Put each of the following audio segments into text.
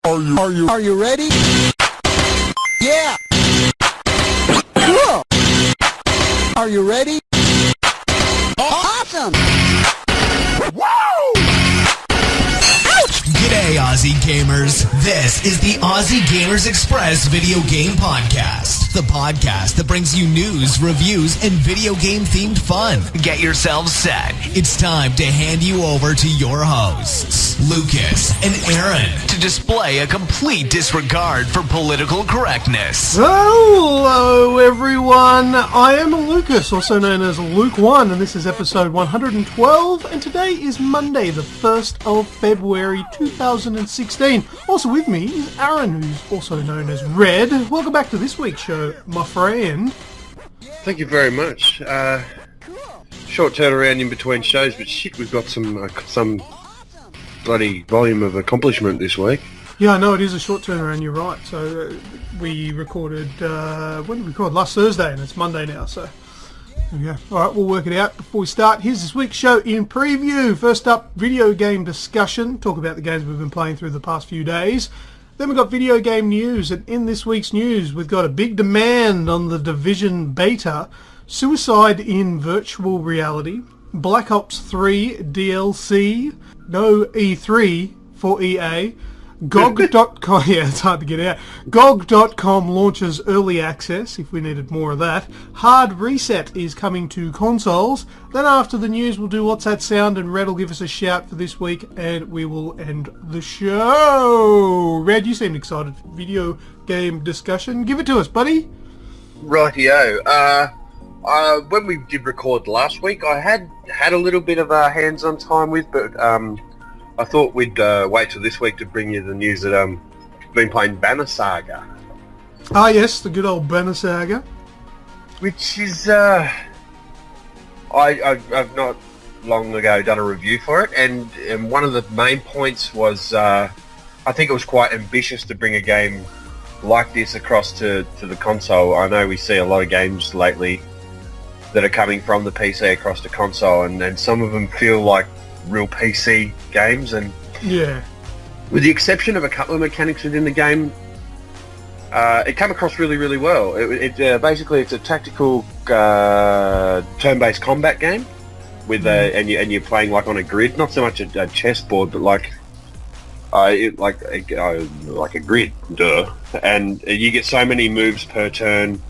Are you ready? Yeah. Cool. Are you ready? Awesome. G'day, Aussie gamers. This is the Aussie Gamers Express Video Game Podcast, the podcast that brings you news, reviews, and video game-themed fun. Get yourselves set. It's time to hand you over to your hosts, Lucas and Aaron, to display a complete disregard for political correctness. Hello, everyone. I am Lucas, also known as Luke1, and this is episode 112, and today is Monday, the 1st of February 2016. Also with me is Aaron, who's also known as Red. Welcome back to this week's show, my friend. Thank you very much. Short turnaround in between shows, but shit, we've got some bloody volume of accomplishment this week. Yeah, I know, it is a short turnaround, you're right. So we recorded, when did we record? Last Thursday, and it's Monday now, so... Yeah. Alright, we'll work it out before we start. Here's this week's show in preview. First up, video game discussion. Talk about the games we've been playing through the past few days. Then we've got video game news, and in this week's news we've got a big demand on the Division beta, suicide in virtual reality, Black Ops 3 DLC, no E3 for EA, GOG.com, yeah, it's hard to get out. GOG.com launches early access, if we needed more of that. Hard Reset is coming to consoles. Then after the news, we'll do What's That Sound, and Red will give us a shout for this week, and we will end the show. Red, you seemed excited for video game discussion. Give it to us, buddy. Rightio. When we did record last week, I had a little bit of hands-on time with, but I thought we'd wait till this week to bring you the news that I've been playing Banner Saga. Ah, yes, the good old Banner Saga. Which is, I've not long ago done a review for it, and one of the main points was, I think it was quite ambitious to bring a game like this across to the console. I know we see a lot of games lately that are coming from the PC across to console, and some of them feel like real PC games, and yeah, with the exception of a couple of mechanics within the game, it came across really, really well. It basically it's a tactical turn-based combat game with and you're playing like on a grid, not so much a chessboard, but like a grid, and you get so many moves per turn.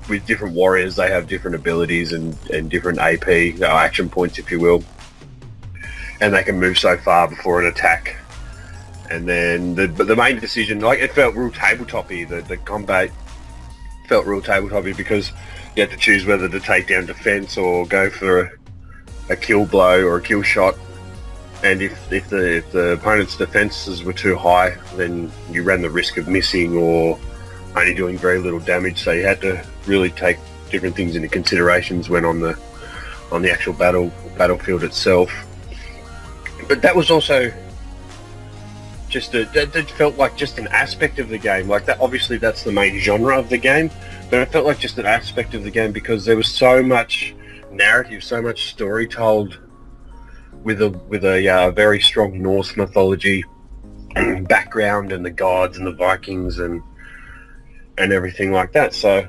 With different warriors, they have different abilities and different AP, action points, if you will. And they can move so far before an attack. And then the main decision, like, it felt real tabletop-y. The combat felt real tabletop-y because you had to choose whether to take down defense or go for a kill blow or a kill shot. And if the opponent's defenses were too high, then you ran the risk of missing or only doing very little damage. So you had to really take different things into considerations when on the actual battlefield itself. But that was also just that felt like just an aspect of the game. Like that, obviously that's the main genre of the game, but it felt like just an aspect of the game because there was so much narrative, so much story told with a very strong Norse mythology background and the gods and the Vikings and everything like that. So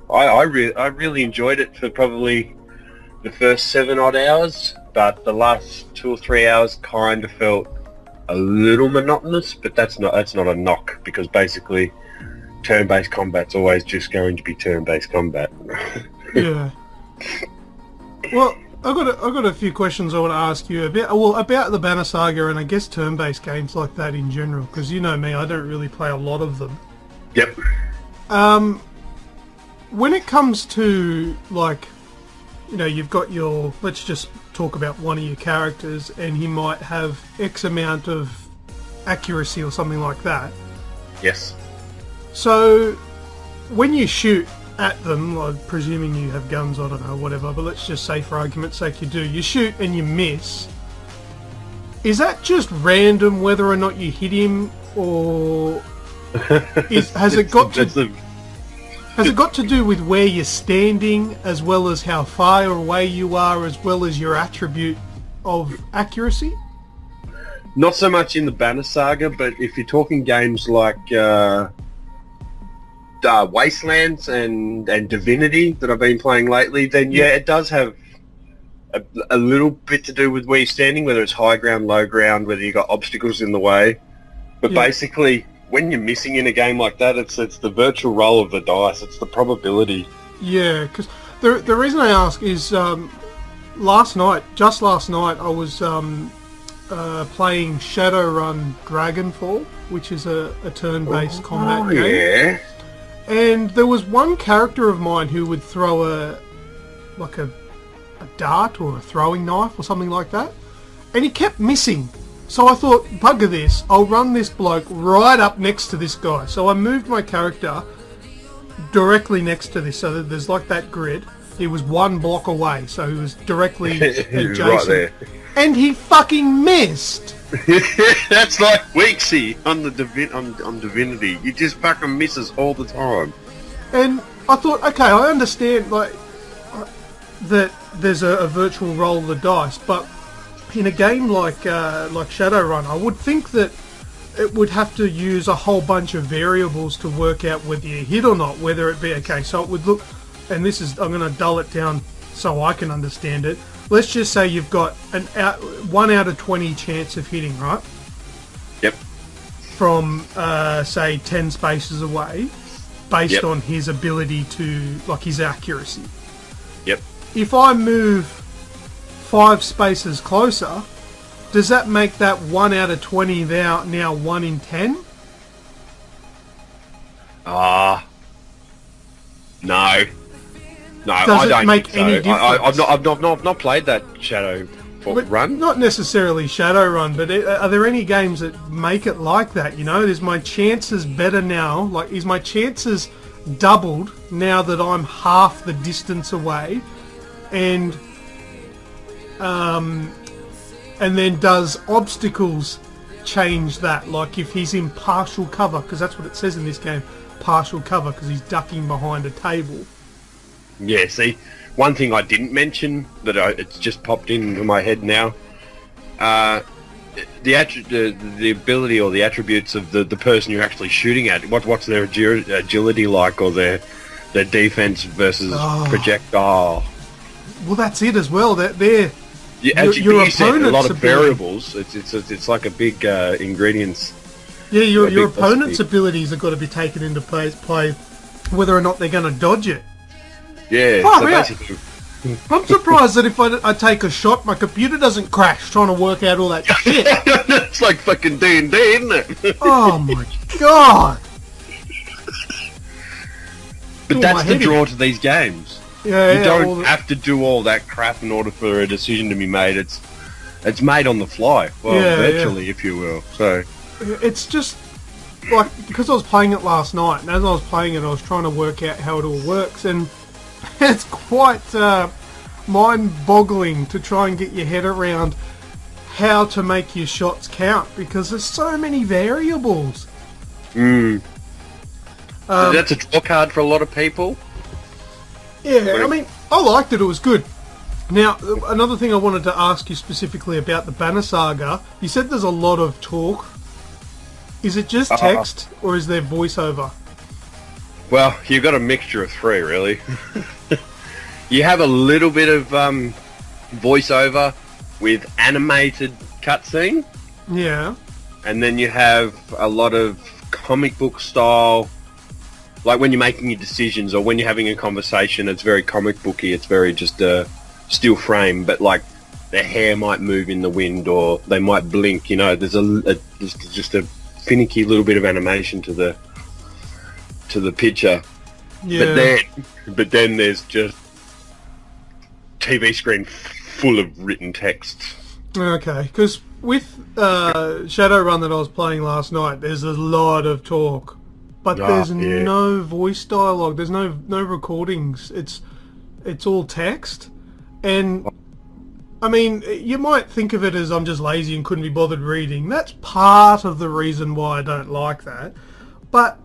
I really enjoyed it for probably the first 7 odd hours. But the last 2 or 3 hours kind of felt a little monotonous, but that's not a knock because basically turn-based combat's always just going to be turn-based combat. Yeah. Well, I've got a few questions I want to ask you about the Banner Saga and I guess turn-based games like that in general, because you know me, I don't really play a lot of them. Yep. When it comes to, like, you know, you've got your, let's just talk about one of your characters and he might have X amount of accuracy or something like that. Yes. So when you shoot at them, like, presuming you have guns, I don't know, whatever, but let's just say for argument's sake you do, you shoot and you miss. Is that just random whether or not you hit him, or has it got to do with where you're standing, as well as how far away you are, as well as your attribute of accuracy? Not so much in the Banner Saga, but if you're talking games like Wastelands and Divinity that I've been playing lately, then yeah, it does have a little bit to do with where you're standing, whether it's high ground, low ground, whether you've got obstacles in the way. But basically, when you're missing in a game like that, it's the virtual roll of the dice. It's the probability. Yeah, because the reason I ask is last night, I was playing Shadowrun Dragonfall, which is a turn-based combat game. Yeah. And there was one character of mine who would throw a dart or a throwing knife or something like that, and he kept missing. So I thought, bugger this, I'll run this bloke right up next to this guy. So I moved my character directly next to this, so that there's like that grid. He was one block away, so he was directly adjacent. Right there. And he fucking missed. That's like Weeksy on the on Divinity. He just fucking misses all the time. And I thought, okay, I understand like that there's a virtual roll of the dice, but in a game like Shadowrun, I would think that it would have to use a whole bunch of variables to work out whether you hit or not, whether it be okay. So it would look, and this is, I'm going to dull it down so I can understand it. Let's just say you've got 1 out of 20 chance of hitting, right? Yep. From, say, 10 spaces away, based on his ability to, like, his accuracy. Yep. If I move 5 spaces closer, does that make that 1 out of 20 now 1 in 10? No. No, Does I it don't make think so. any difference? I've not played that Shadow Run. Not necessarily Shadowrun, but are there any games that make it like that? You know, is my chances better now? Like, is my chances doubled now that I'm half the distance away? And then does obstacles change that? Like if he's in partial cover, because that's what it says in this game, partial cover, because he's ducking behind a table. Yeah, see, one thing I didn't mention that it's just popped into my head now, the ability or the attributes of the person you're actually shooting at. What's their agility like, or their defense versus projectile? Well, that's it as well. That they're your opponent's a lot of variables. It's like a big ingredients. Yeah, your opponent's abilities have got to be taken into play, whether or not they're going to dodge it. Yeah, Oh, so yeah. basically, I'm surprised that if I take a shot, my computer doesn't crash trying to work out all that shit. it's like fucking D&D, isn't it? Oh my god! But that's the draw to these games. Yeah, You don't have to do all that crap in order for a decision to be made. It's made on the fly, virtually, if you will. So it's just like, because I was playing it last night, and as I was playing it, I was trying to work out how it all works, and it's quite mind-boggling to try and get your head around how to make your shots count, because there's so many variables. that's a draw card for a lot of people. Yeah, I mean, I liked it. It was good. Now, another thing I wanted to ask you specifically about the Banner Saga, you said there's a lot of talk. Is it just text, or is there voiceover? Well, you've got a mixture of three, really. You have a little bit of voiceover with animated cutscene, Yeah. and then you have a lot of comic book style, like when you're making your decisions or when you're having a conversation. It's very comic booky. It's very just a still frame, but like their hair might move in the wind or they might blink. You know, there's just a finicky little bit of animation to the picture. Yeah. But then there's just TV screen full of written text. Okay, because with Shadowrun that I was playing last night, there's a lot of talk, but there's no voice dialogue. There's no recordings. It's all text, and I mean, you might think of it as I'm just lazy and couldn't be bothered reading. That's part of the reason why I don't like that, but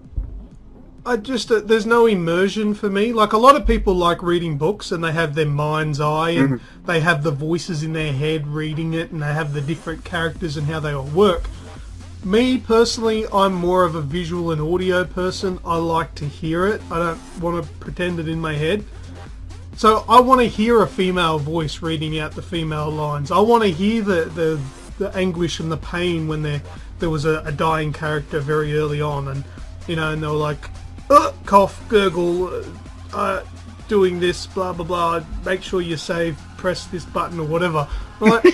there's no immersion for me. Like, a lot of people like reading books and they have their mind's eye and they have the voices in their head reading it and they have the different characters and how they all work. Me, personally, I'm more of a visual and audio person. I like to hear it. I don't want to pretend it in my head. So I want to hear a female voice reading out the female lines. I want to hear the anguish and the pain when there was a dying character very early on, and and they were like, cough, gurgle, doing this, blah blah blah. Make sure you save. Press this button or whatever. Like,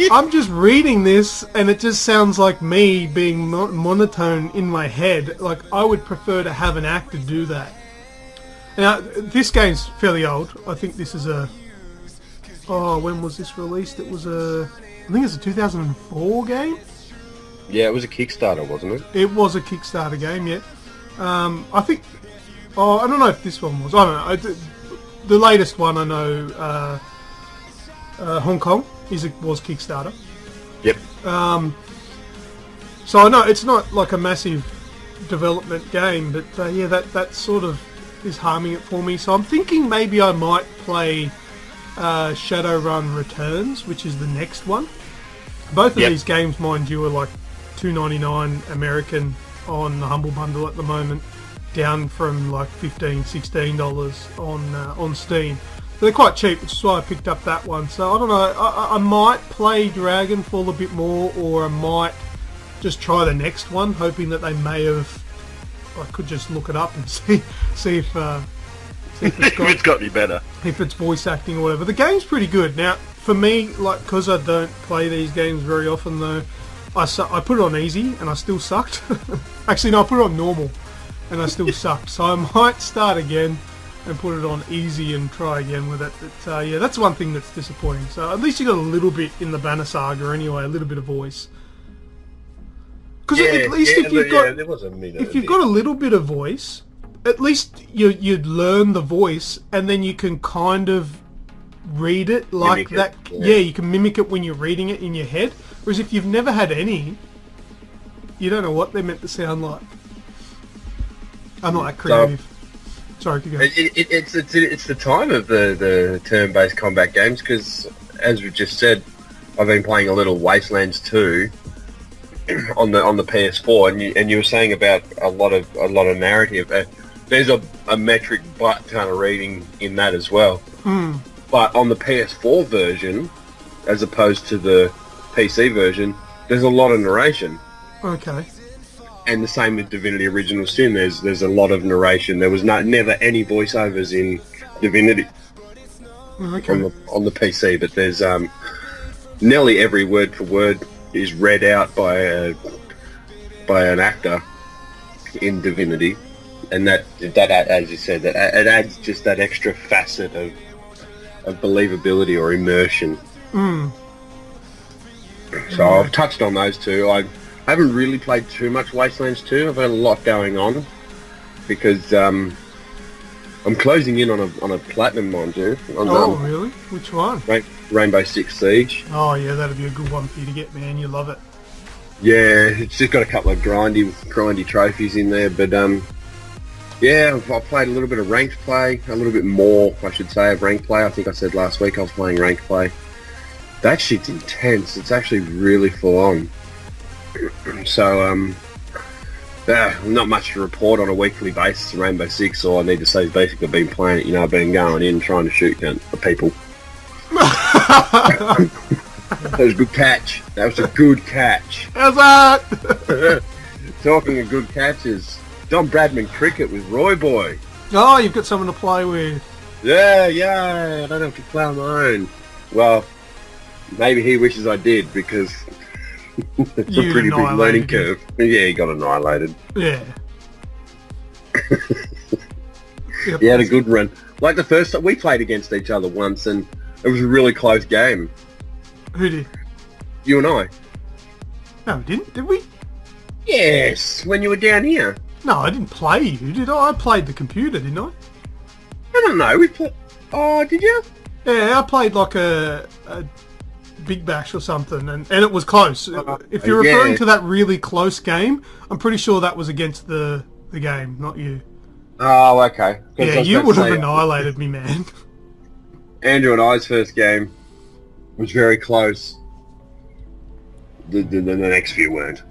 I'm just reading this, and it just sounds like me being monotone in my head. Like, I would prefer to have an actor do that. Now, this game's fairly old. I think this is when was this released? It was I think it's a 2004 game. Yeah, it was a Kickstarter, wasn't it? It was a Kickstarter game, yeah. I think... I don't know if this one was. I don't know. The latest one, I know, Hong Kong was Kickstarter. Yep. So I know it's not like a massive development game, but yeah, that sort of is harming it for me. So I'm thinking maybe I might play Shadowrun Returns, which is the next one. Both of these games, mind you, are like $2.99 American on the Humble Bundle at the moment, down from like $15, $16 on Steam. So they're quite cheap, which is why I picked up that one. So I don't know, I might play Dragonfall a bit more, or I might just try the next one, hoping that they may have... I could just look it up and see if It's got any better. If it's voice acting or whatever. The game's pretty good. Now, for me, like, because I don't play these games very often, though, I put it on easy and I still sucked. Actually, no, I put it on normal and I still sucked. So I might start again and put it on easy and try again with it. But yeah, that's one thing that's disappointing. So at least you got a little bit in the Banner Saga anyway, a little bit of voice. Because at least if you've got a little bit of voice, at least you'd learn the voice, and then you can kind of read it like that. Yeah, you can mimic it when you're reading it in your head. Whereas if you've never had any, you don't know what they're meant to sound like. I'm not that creative. Sorry, to go. It's the time of the turn-based combat games, because as we just said, I've been playing a little Wastelands 2 on the PS4, and you were saying about a lot of narrative. There's a metric butt kind of reading in that as well. But on the PS4 version, as opposed to the PC version, there's a lot of narration. Okay. And the same with Divinity Original Sin. There's a lot of narration. There was never any voiceovers in Divinity on the PC, but there's nearly every word for word is read out by an actor in Divinity, and that as you said, that it adds just that extra facet of believability or immersion. So I've touched on those two. I haven't really played too much Wastelands 2. I've had a lot going on because I'm closing in on a platinum, mind you. Really? Which one? Rainbow Six Siege. Oh yeah, that'd be a good one for you to get, man. You love it. Yeah, it's just got a couple of grindy trophies in there, but yeah, I've played a little bit of ranked play, a little bit more, I should say, of ranked play. I think I said last week I was playing ranked play. That shit's intense. It's actually really full on. So, not much to report on a weekly basis in Rainbow Six. All I need to say is basically I've been playing it. I've been going in trying to shoot the people. That was a good catch. That was a good catch. How's that? Talking of good catches, Don Bradman cricket with Roy Boy. Oh, you've got someone to play with. Yeah, I don't have to play on my own. Well, maybe he wishes I did, because it's a pretty big learning curve. Yeah, he got annihilated. Yeah. He had a good run. Like the first time we played against each other once, and it was a really close game. Who did? You and I. No, we didn't, did we? Yes, when you were down here. No, I didn't play you, did I? I played the computer, didn't I? I don't know, we played... Oh, did you? Yeah, I played like a Big Bash or something, and it was close. If you're referring to that really close game, I'm pretty sure that was against the the game, not you. Oh, okay. 'Cause I Yeah, was you about to would have say, annihilated me, man. Andrew and I's first game was very close. The next few weren't.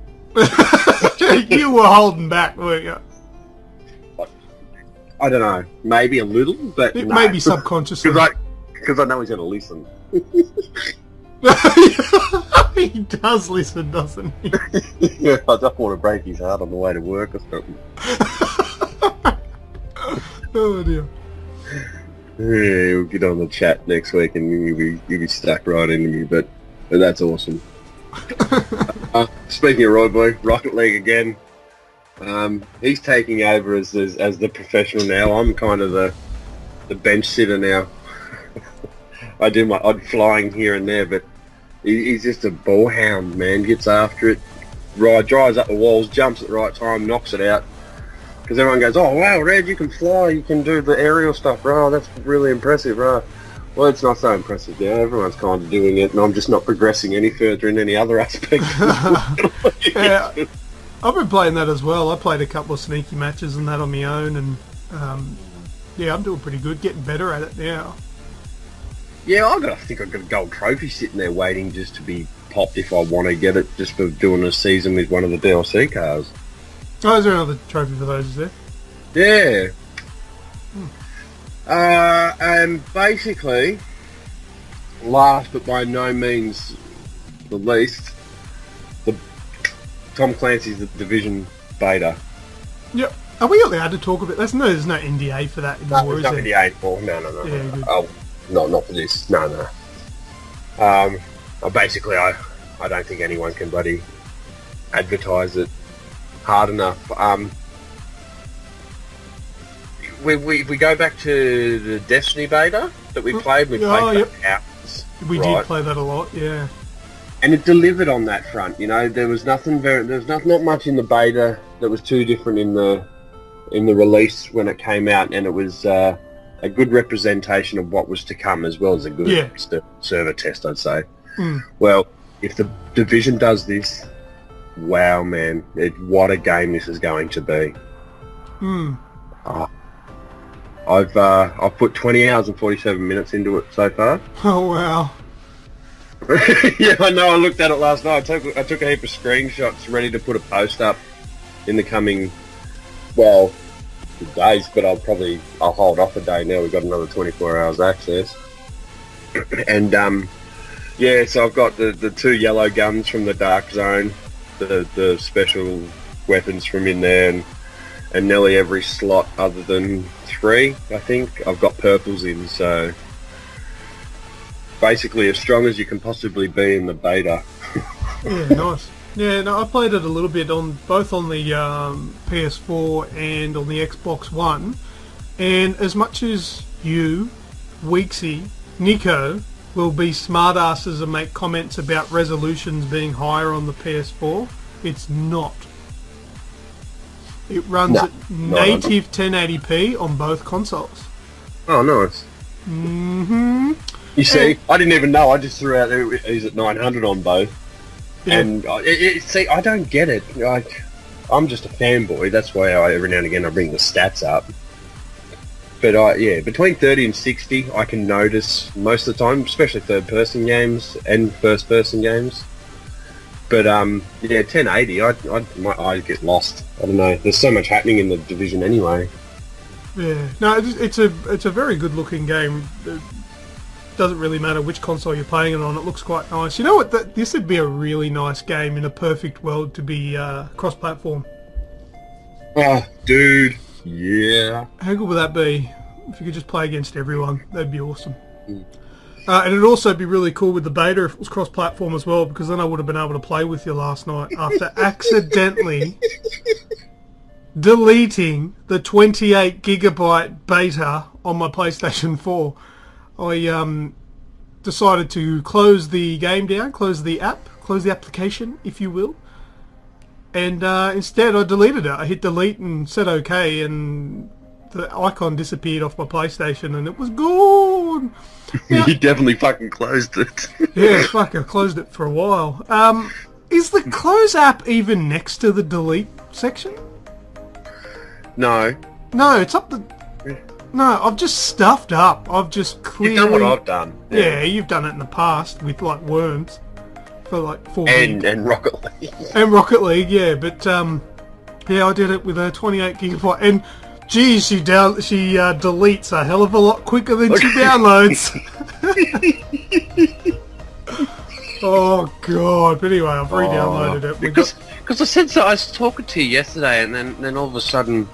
You were holding back, weren't you? I don't know. Maybe a little, but It no. may be subconsciously. Because I know he's going to listen. He does listen, doesn't he? Yeah, I don't want to break his heart on the way to work or something. Oh dear. Yeah, we'll get on the chat next week and you'll be stuck right into me, but that's awesome. Speaking of Roy Boy, Rocket League again. He's taking over as the professional now. I'm kind of the bench sitter now. I do my odd flying here and there, but he's just a ball hound, man. Gets after it, drives up the walls, jumps at the right time, knocks it out. Because everyone goes, oh wow, Red, you can fly, you can do the aerial stuff, bro. That's really impressive, bro. Well, it's not so impressive, yeah. Everyone's kind of doing it, and I'm just not progressing any further in any other aspect. Yeah, I've been playing that as well. I played a couple of sneaky matches and that on my own, and yeah, I'm doing pretty good, getting better at it now. Yeah, I think I've got a gold trophy sitting there waiting just to be popped if I want to get it, just for doing a season with one of the DLC cars. Oh, is there another trophy for those, is there? Yeah. And basically, last but by no means the least, Tom Clancy's The Division beta. Yep. Are we allowed to talk about that? There's no NDA for that anymore, There's is not there? NDA for. No. Yeah, good. Oh, not for this. No. Basically, I don't think anyone can bloody advertise it hard enough. We go back to the Destiny beta that we played. We played for hours. We did play that a lot, yeah. And it delivered on that front. You know, there was not much in the beta that was too different in the release when it came out, and it was a good representation of what was to come, as well as a good server test, I'd say. Well, if the Division does this, wow, man, what a game this is going to be. I've put 20 hours and 47 minutes into it so far. Oh, wow. Yeah, I know. I looked at it last night. I took a heap of screenshots ready to put a post up in the coming, days, but I'll hold off a day now. We've got another 24 hours access. And, so I've got the two yellow guns from the Dark Zone, the special weapons from in there, and nearly every slot other than 3, I think, I've got purples in, so basically as strong as you can possibly be in the beta. Yeah, nice. Yeah, no, I played it a little bit both on the PS4 and on the Xbox One, and as much as you, Weeksy, Nico will be smartasses and make comments about resolutions being higher on the PS4, it's not. It runs at native 1080p on both consoles. Oh, nice. Mm-hmm. You see, I didn't even know. I just threw out he's at 900 on both. Yeah. And see, I don't get it. I'm just a fanboy. That's why every now and again I bring the stats up. But between 30 and 60, I can notice most of the time, especially third-person games and first-person games. But 1080, my eyes get lost. I don't know. There's so much happening in the Division anyway. Yeah, no, it's a very good-looking game. It doesn't really matter which console you're playing it on. It looks quite nice. You know what? This would be a really nice game in a perfect world to be cross-platform. Oh, dude. Yeah. How good would that be? If you could just play against everyone, that'd be awesome. And it'd also be really cool with the beta if it was cross-platform as well, because then I would have been able to play with you last night after accidentally deleting the 28 gigabyte beta on my PlayStation 4. I decided to close the game down, close the application, if you will. And instead I deleted it. I hit delete and said OK, and the icon disappeared off my PlayStation and it was gone. Now, You definitely fucking closed it. yeah, fuck, I closed it for a while. Is the close app even next to the delete section? No. No, it's up the... No, I've just stuffed up. I've just clearly... You've done what I've done. Yeah, you've done it in the past with, like, Worms. For, like, 4 And Rocket League. And Rocket League, yeah. But, yeah, I did it with a 28 gigabyte. And, geez, she deletes a hell of a lot quicker than she downloads. Oh, God. But anyway, I've re-downloaded it. Because I said so. I was talking to you yesterday, and then all of a sudden,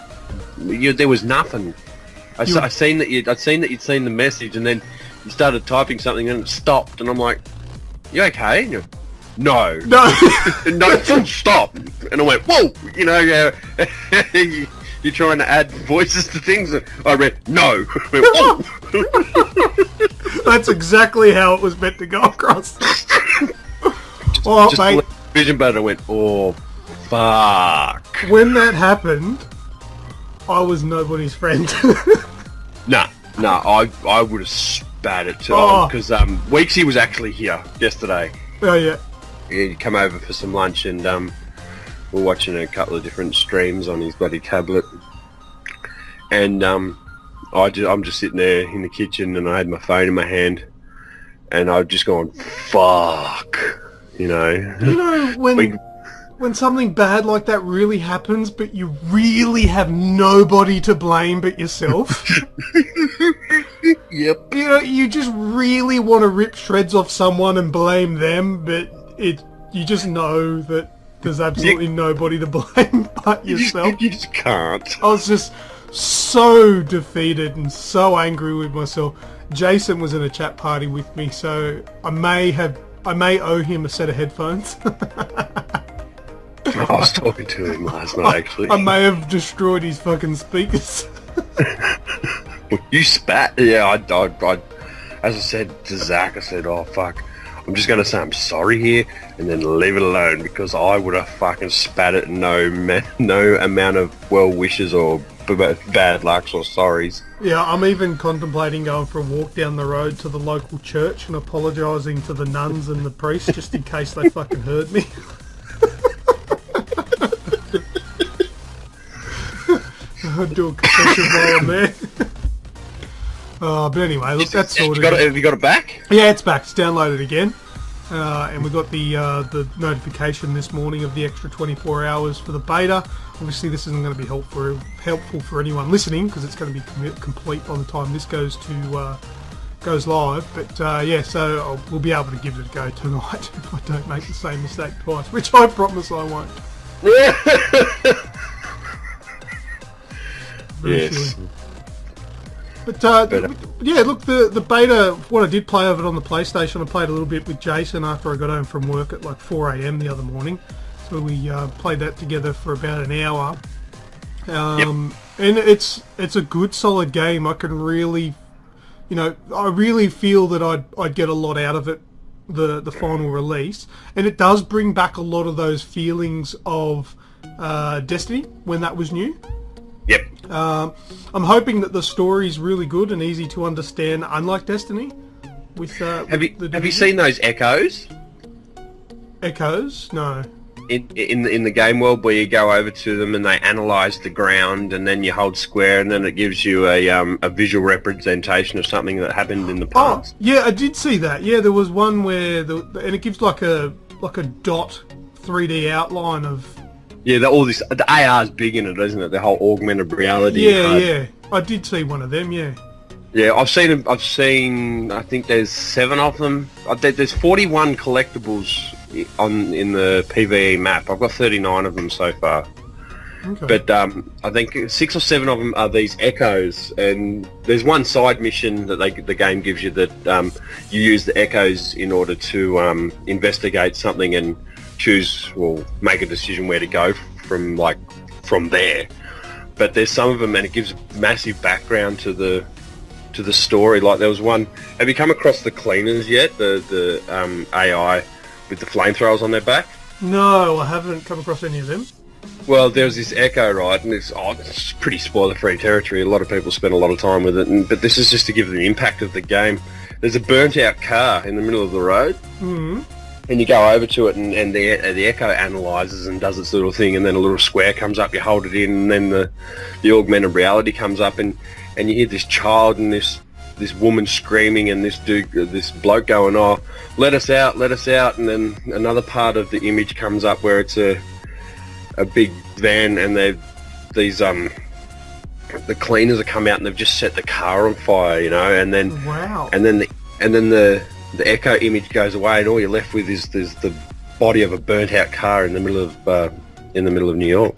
there was nothing. I'd seen that you'd seen the message, and then you started typing something, and it stopped, and I'm like, "You okay?" And you're, no, no, full stop. And I went, "Whoa!" You know, you're trying to add voices to things. And I read, "No." I went, "Whoa." That's exactly how it was meant to go across. Oh, Just mate. vision button. I went, "Oh, fuck." When that happened, I was nobody's friend. Nah, I would have spat it to Oh. because Weeksy was actually here yesterday. Oh, yeah. He'd come over for some lunch, and we're watching a couple of different streams on his bloody tablet. And I'm just sitting there in the kitchen, and I had my phone in my hand, and I've just gone, fuck, you know. You know, when something bad like that really happens, but you really have nobody to blame but yourself. Yep. You know, you just really want to rip shreds off someone and blame them, but you just know that there's absolutely nobody to blame but yourself. You just can't. I was just so defeated and so angry with myself. Jason was in a chat party with me, so I may owe him a set of headphones. I was talking to him last night, actually. I may have destroyed his fucking speakers. You spat? Yeah, I as I said to Zach, I said, oh, fuck. I'm just going to say I'm sorry here, and then leave it alone, because I would have fucking spat it, no amount of well wishes or bad lucks or sorries. Yeah, I'm even contemplating going for a walk down the road to the local church and apologising to the nuns and the priests just in case they fucking heard me. I'll do a confession while I'm there. But anyway, look, that's sorted. Have you got it back? Yeah, it's back. It's downloaded again. And we got the notification this morning of the extra 24 hours for the beta. Obviously, this isn't going to be helpful for anyone listening, because it's going to be complete by the time this goes live. But yeah, so we'll be able to give it a go tonight if I don't make the same mistake twice, which I promise I won't. Yes. But yeah, look, the beta, what I did play of it on the PlayStation, I played a little bit with Jason after I got home from work at like 4 a.m. the other morning. So we played that together for about an hour. And it's a good, solid game. I can really, I really feel that I'd get a lot out of it, the final release. And it does bring back a lot of those feelings of Destiny when that was new. Yep. I'm hoping that the story's really good and easy to understand, unlike Destiny. Have you seen those echoes? Echoes? No. In the game world, where you go over to them and they analyse the ground, and then you hold square, and then it gives you a visual representation of something that happened in the past. Oh, yeah, I did see that. Yeah, there was one where and it gives like a dot 3D outline of. Yeah, the AR's big in it, isn't it? The whole augmented reality. Yeah. I did see one of them, yeah. Yeah, I've seen them. I think there's 7 of them. There's 41 collectibles in the PvE map. I've got 39 of them so far. Okay. But I think 6 or 7 of them are these echoes, and there's one side mission that the game gives you that you use the echoes in order to investigate something and make a decision where to go from there. But there's some of them, and it gives massive background to the story. Like there was one. Have you come across the cleaners yet? The AI with the flamethrowers on their back? No, I haven't come across any of them. Well, there was this Echo, right, and it's pretty spoiler-free territory. A lot of people spend a lot of time with it, but this is just to give the impact of the game. There's a burnt-out car in the middle of the road. Mm-hmm. and you go over to it, and the Echo analyzes and does its little thing, and then a little square comes up, you hold it in, and then the augmented reality comes up, and you hear this child and this woman screaming, and this bloke going, "Oh, let us out," and then another part of the image comes up where it's a big van, and the cleaners have come out and they've just set the car on fire, and then Wow. and then the Echo image goes away, and all you're left with is the body of a burnt out car in the middle of New York.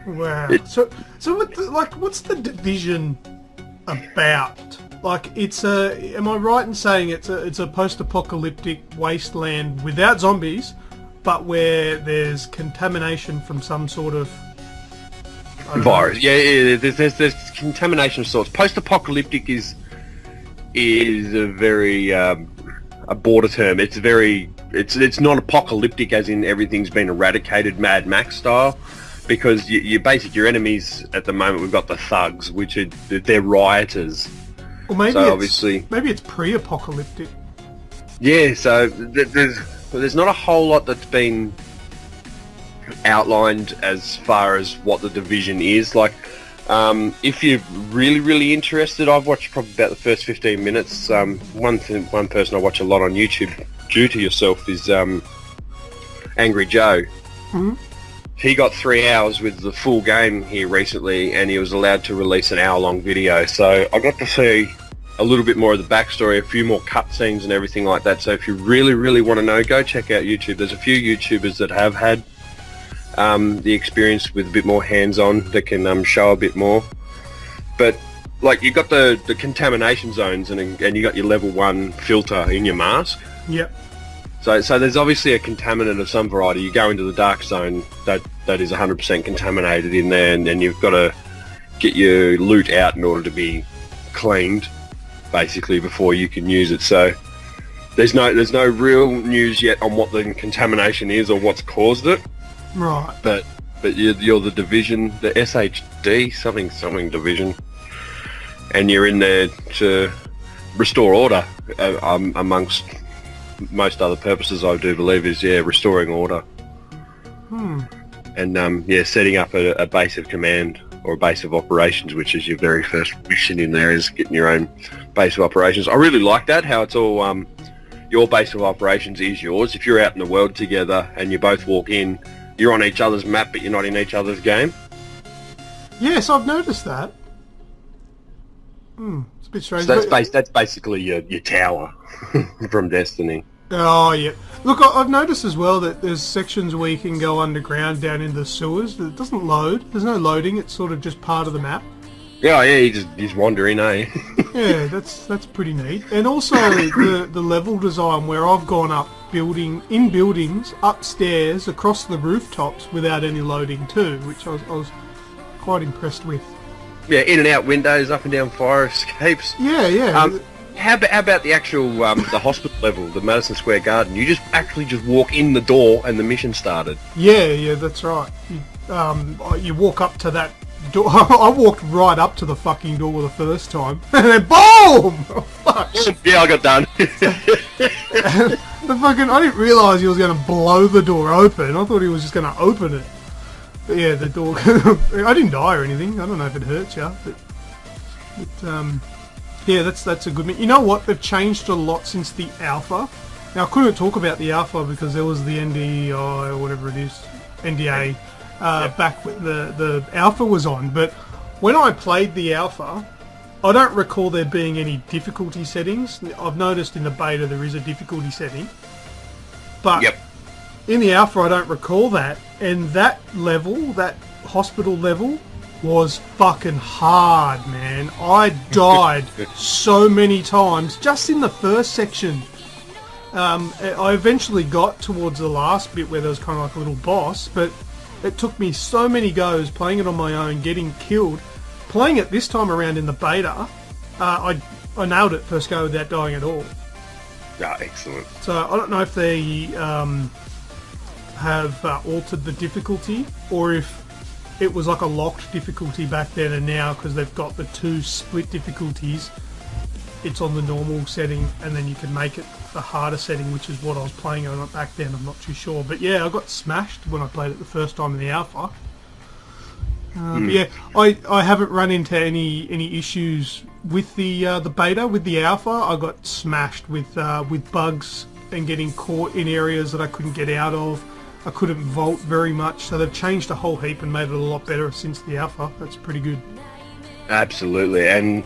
Wow. So what's the Division about? Like, am I right in saying it's a post-apocalyptic wasteland without zombies, but where there's contamination from some sort of Virus. Yeah. There's contamination of sorts. Post-apocalyptic is a very a border term. It's not apocalyptic as in everything's been eradicated, Mad Max style, because your enemies at the moment, we've got the thugs, which they're rioters. Or maybe So maybe it's pre-apocalyptic. Yeah, so there's not a whole lot that's been outlined as far as what the Division is. Like, if you're really, really interested, I've watched probably about the first 15 minutes. One person I watch a lot on YouTube, due to yourself, is Angry Joe. Mm-hmm. He got 3 hours with the full game here recently, and he was allowed to release an hour-long video. So I got to see a little bit more of the backstory, a few more cutscenes and everything like that. So if you really, really want to know, go check out YouTube. There's a few YouTubers that have had the experience with a bit more hands-on that can show a bit more. But like, you got the contamination zones, and you got your level 1 filter in your mask. Yep. So there's obviously a contaminant of some variety. You go into the dark zone, that is 100% contaminated in there, and you've got to get your loot out in order to be cleaned, basically, before you can use it. So there's no real news yet on what the contamination is or what's caused it. Right. But you're the Division, the SHD something Division, and you're in there to restore order, amongst most other purposes, I do believe, is restoring order. And setting up a base of command or a base of operations, which is your very first mission in there, is getting your own base of operations. I really like that, how it's all your base of operations is yours. If you're out in the world together and you both walk in, you're on each other's map, but you're not in each other's game. Yes, I've noticed that. It's a bit strange. So that's basically your tower from Destiny. Oh, yeah. Look, I've noticed as well that there's sections where you can go underground down in the sewers. It doesn't load. There's no loading. It's sort of just part of the map. Yeah, he's wandering, eh? Yeah, that's pretty neat. And also the level design, where I've gone up in buildings, upstairs, across the rooftops without any loading too, which I was quite impressed with. Yeah, in and out windows, up and down fire escapes. Yeah. How about the actual the hospital level, the Madison Square Garden? You just walk in the door and the mission started. Yeah, that's right. You walk up to that door. I walked right up to the fucking door the first time, and then boom! Oh, fuck. Yeah, I got done. I didn't realise he was going to blow the door open. I thought he was just going to open it. But yeah, the door. I didn't die or anything. I don't know if it hurts you, but yeah, that's a good. You know what? They've changed a lot since the alpha. Now, I couldn't talk about the alpha because there was the NDI or whatever it is, NDA, back when the alpha was on. But when I played the alpha, I don't recall there being any difficulty settings. I've noticed in the beta there is a difficulty setting. But in the alpha, I don't recall that. And that level, that hospital level, was fucking hard, man. I died so many times just in the first section. I eventually got towards the last bit where there was kind of like a little boss, but it took me so many goes playing it on my own, getting killed. Playing it this time around in the beta, I nailed it first go without dying at all. Yeah, excellent. So I don't know if they have altered the difficulty, or if it was like a locked difficulty back then and now, because they've got the two split difficulties, it's on the normal setting, and then you can make it the harder setting, which is what I was playing on it back then. I'm not too sure, but yeah, I got smashed when I played it the first time in the alpha. But yeah, I haven't run into any issues with the beta. With the alpha, I got smashed with bugs and getting caught in areas that I couldn't get out of. I couldn't vault very much, so they've changed a whole heap and made it a lot better since the alpha. That's pretty good. Absolutely, and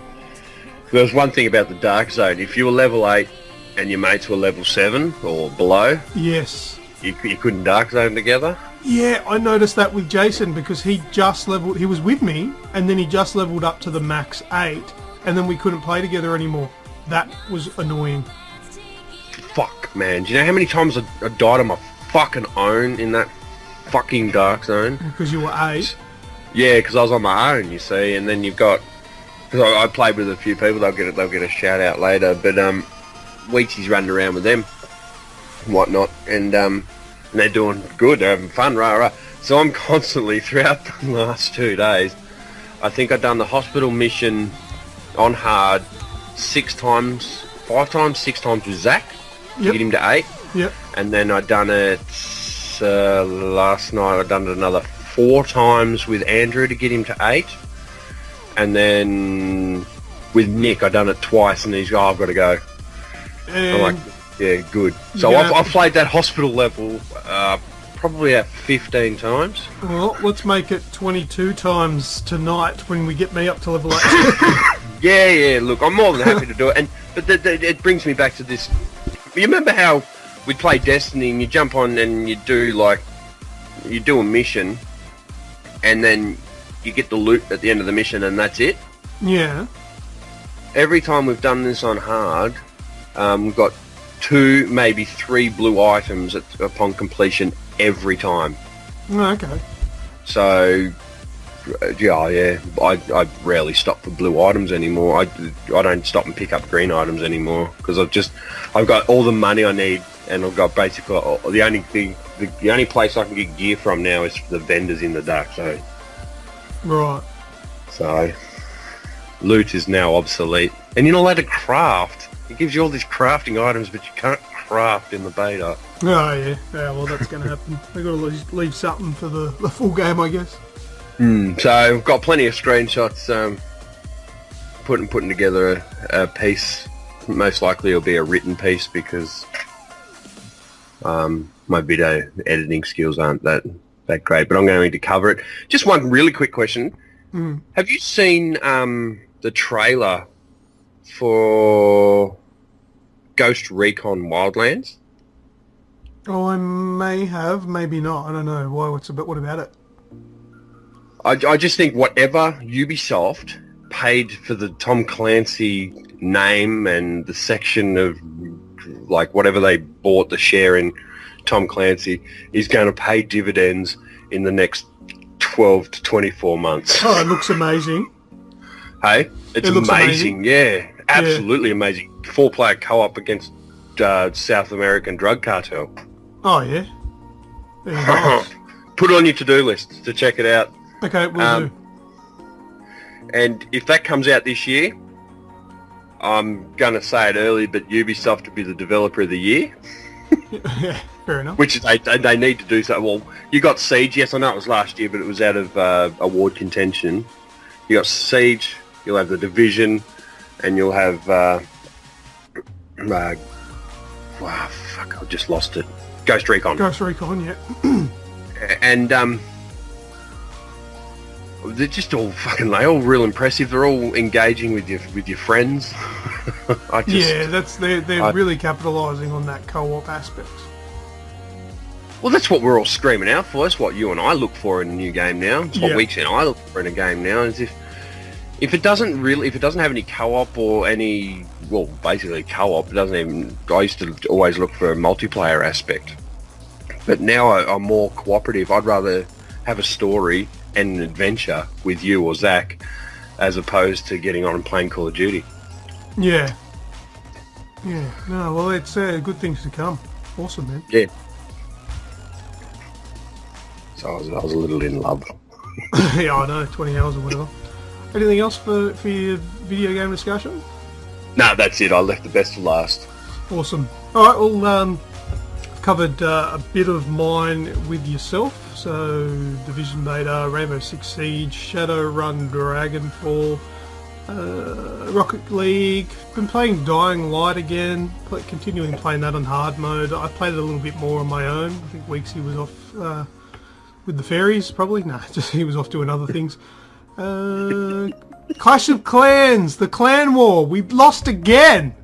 there was one thing about the Dark Zone. If you were level 8 and your mates were level 7 or below, Yes. you couldn't Dark Zone together. Yeah, I noticed that with Jason because he was with me and then he just leveled up to the max 8 and then we couldn't play together anymore. That was annoying. Fuck, man. Do you know how many times I died on my fucking own in that fucking Dark Zone? Because you were 8. Yeah, because I was on my own, you see, and then you've got... Because I played with a few people, they'll get a shout out later, but Weezy's running around with them and whatnot, and they're doing good, they're having fun, rah. So I'm constantly, throughout the last 2 days, I think I've done the hospital mission on hard 6 times with Zach, to Yep. get him to 8. Yep. And then I done it last night. I done it another 4 times with Andrew to get him to 8, and then with Nick I done it twice, and he's I've got to go. And I'm like, yeah, good. So Yeah. I've played that hospital level probably about 15 times. well, let's make it 22 times tonight when we get me up to level 8. Yeah. Look, I'm more than happy to do it, but it brings me back to this. You remember how we'd play Destiny and you jump on and you do a mission, and then you get the loot at the end of the mission, and that's it? Yeah. Every time we've done this on hard, we've got 2, maybe 3 blue items upon completion every time. Oh, okay. So, yeah, I rarely stop for blue items anymore. I don't stop and pick up green items anymore because I've got all the money I need, and I've got basically the only place I can get gear from now is the vendors in the Dark Zone. Right. So, loot is now obsolete, and you're not allowed to craft. It gives you all these crafting items, but you can't craft in the beta. Oh, yeah. Yeah, well, that's going to happen. They've got to leave something for the full game, I guess. So I've got plenty of screenshots putting together a piece. Most likely it'll be a written piece because my video editing skills aren't that great, but I'm going to cover it. Just one really quick question. Have you seen the trailer for Ghost Recon Wildlands? Oh, I may have, maybe not. I don't know. Why? What about it? I just think whatever Ubisoft paid for the Tom Clancy name and the section of like whatever they bought the share in Tom Clancy is going to pay dividends in the next 12 to 24 months. Oh, it looks amazing. Hey, it's It looks amazing. Yeah, absolutely amazing. 4-player co-op against South American drug cartel. Oh, yeah. Very nice. Put it on your to-do list to check it out. Okay, we'll do. And if that comes out this year, I'm going to say it early, but Ubisoft will be the developer of the year. Yeah, fair enough. Which they need to do so. Well, you got Siege. Yes, I know it was last year, but it was out of award contention. You got Siege. You'll have the Division, and you'll have. Wow, fuck! I just lost it. Ghost Recon. Ghost Recon, yeah. And they're just all they're all real impressive. They're all engaging with your friends. They're really capitalising on that co-op aspect. Well, that's what we're all screaming out for. That's what you and I look for in a new game now. It's what Yeah. Weeks and I look for in a game now. Is if it doesn't have any co-op or any, well, basically co-op, it doesn't even. I used to always look for a multiplayer aspect, but now I'm more cooperative. I'd rather have a story and an adventure with you or Zach, as opposed to getting on and playing Call of Duty. Yeah. Yeah. No, well, it's good things to come. Awesome, man. Yeah. So I was a little in love. Yeah, I know. 20 hours or whatever. Anything else for your video game discussion? No, that's it. I left the best for last. Awesome. All right, well, covered a bit of mine with yourself. So, Division Beta, Rainbow Six Siege, Shadowrun, Dragonfall, Rocket League. Been playing Dying Light again. Continuing playing that on hard mode. I played it a little bit more on my own. I think Weeksy was off with the fairies, probably. No, just he was off doing other things. Clash of Clans, the Clan War. We lost again.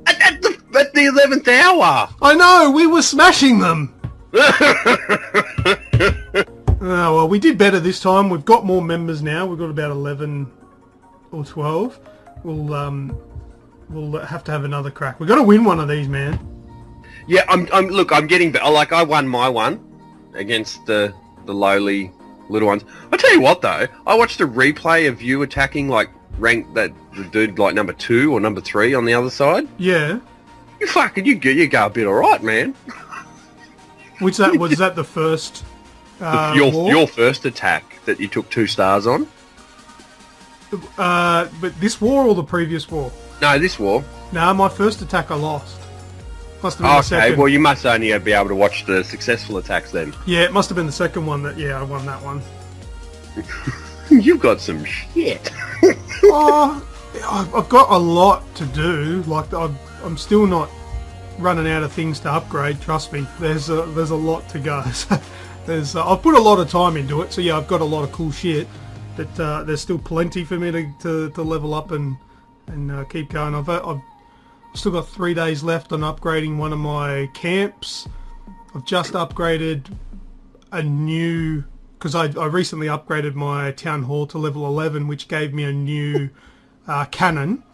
At the 11th hour. I know, we were smashing them. Oh, well, we did better this time. We've got more members now. We've got about 11 or 12. We'll have to have another crack. We've got to win one of these, man. Yeah, I'm getting better. Like, I won my one against the lowly little ones. I tell you what, though, I watched a replay of you attacking, like, the dude, like, number 2 or number 3 on the other side. Yeah. You go a bit alright, man. Was that the first war? Your first attack that you took 2 stars on? But this war or the previous war? No, this war. No, my first attack I lost. Must have been the Okay, second. well, you must only be able to watch the successful attacks then. Yeah, it must have been the second one that, I won that one. You've got some shit. Oh, I've got a lot to do. Like, I'm still not running out of things to upgrade. Trust me, there's a lot to go. I've put a lot of time into it, so yeah, I've got a lot of cool shit. But there's still plenty for me to level up and keep going. I've still got 3 days left on upgrading one of my camps. I've just upgraded a new, because I recently upgraded my town hall to level 11, which gave me a new cannon.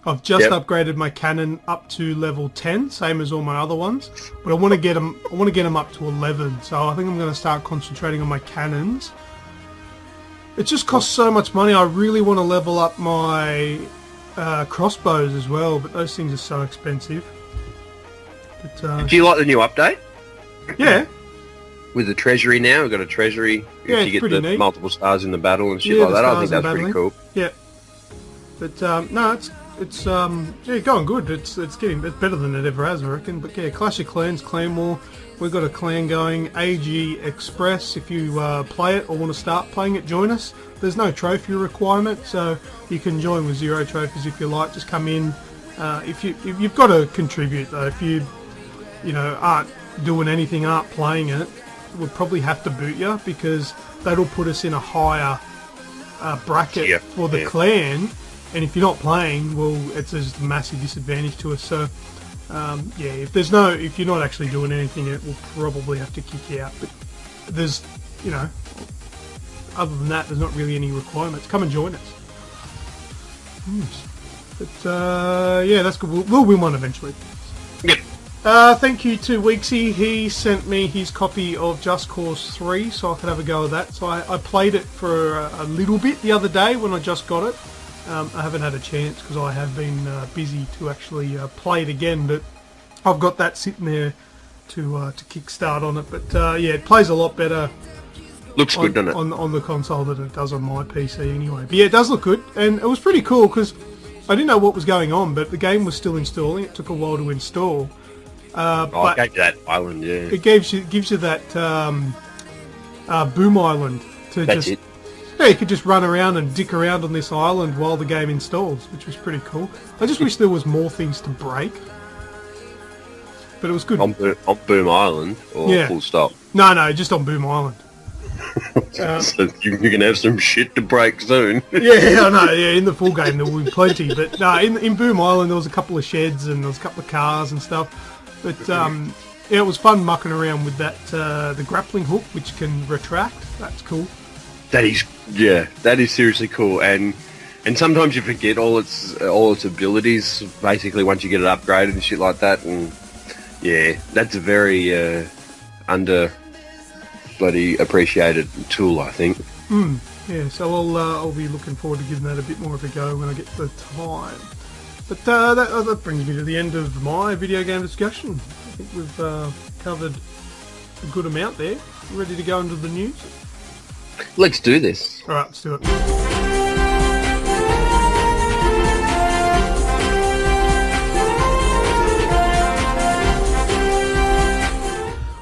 I've just upgraded my cannon up to level 10, same as all my other ones. But I want to get them up to 11. So I think I'm going to start concentrating on my cannons. It just costs so much money. I really want to level up my crossbows as well, but those things are so expensive. But, Do you like the new update? Yeah. With the treasury now, we've got a treasury. Yeah, if you get the neat. multiple stars in the battle and shit like that, I think that's pretty cool. Yeah. But no, it's going good. It's better than it ever has, I reckon. But yeah, Clash of Clans, Clan War. We've got a clan going, AG Express. If you play it or want to start playing it, join us. There's no trophy requirement, so you can join with 0 trophies if you like. Just come in. If you've got to contribute though. If you aren't doing anything, aren't playing it, we'll probably have to boot you because that'll put us in a higher bracket for the clan. And if you're not playing, well, it's just a massive disadvantage to us. So, if you're not actually doing anything, it will probably have to kick you out. But there's, other than that, there's not really any requirements. Come and join us. But that's good. We'll win one eventually. Yep. Thank you to Weeksy. He sent me his copy of Just Cause 3 so I could have a go at that. So I played it for a little bit the other day when I just got it. I haven't had a chance because I have been busy to actually play it again, but I've got that sitting there to kickstart on it. But it plays a lot better. Looks good, doesn't it? On the console than it does on my PC anyway. But yeah, it does look good, and it was pretty cool because I didn't know what was going on, but the game was still installing. It took a while to install. But it gave you that island, yeah. It gives you that Boom Island to That's just. it. Yeah, you could just run around and dick around on this island while the game installs, which was pretty cool. I just wish there was more things to break. But it was good. On Boom Island, or full stop? No, just on Boom Island. So you're going to have some shit to break soon. Yeah, I know. Yeah, in the full game there will be plenty. But no, in Boom Island there was a couple of sheds and there was a couple of cars and stuff. But it was fun mucking around with that the grappling hook, which can retract. That's cool. That is seriously cool, and sometimes you forget all its abilities. Basically, once you get it upgraded and shit like that, and yeah, that's a very under bloody appreciated tool, I think. Yeah, so I'll be looking forward to giving that a bit more of a go when I get the time. But that brings me to the end of my video game discussion. I think we've covered a good amount there. Ready to go into the news? Let's do this. Alright, let's do it.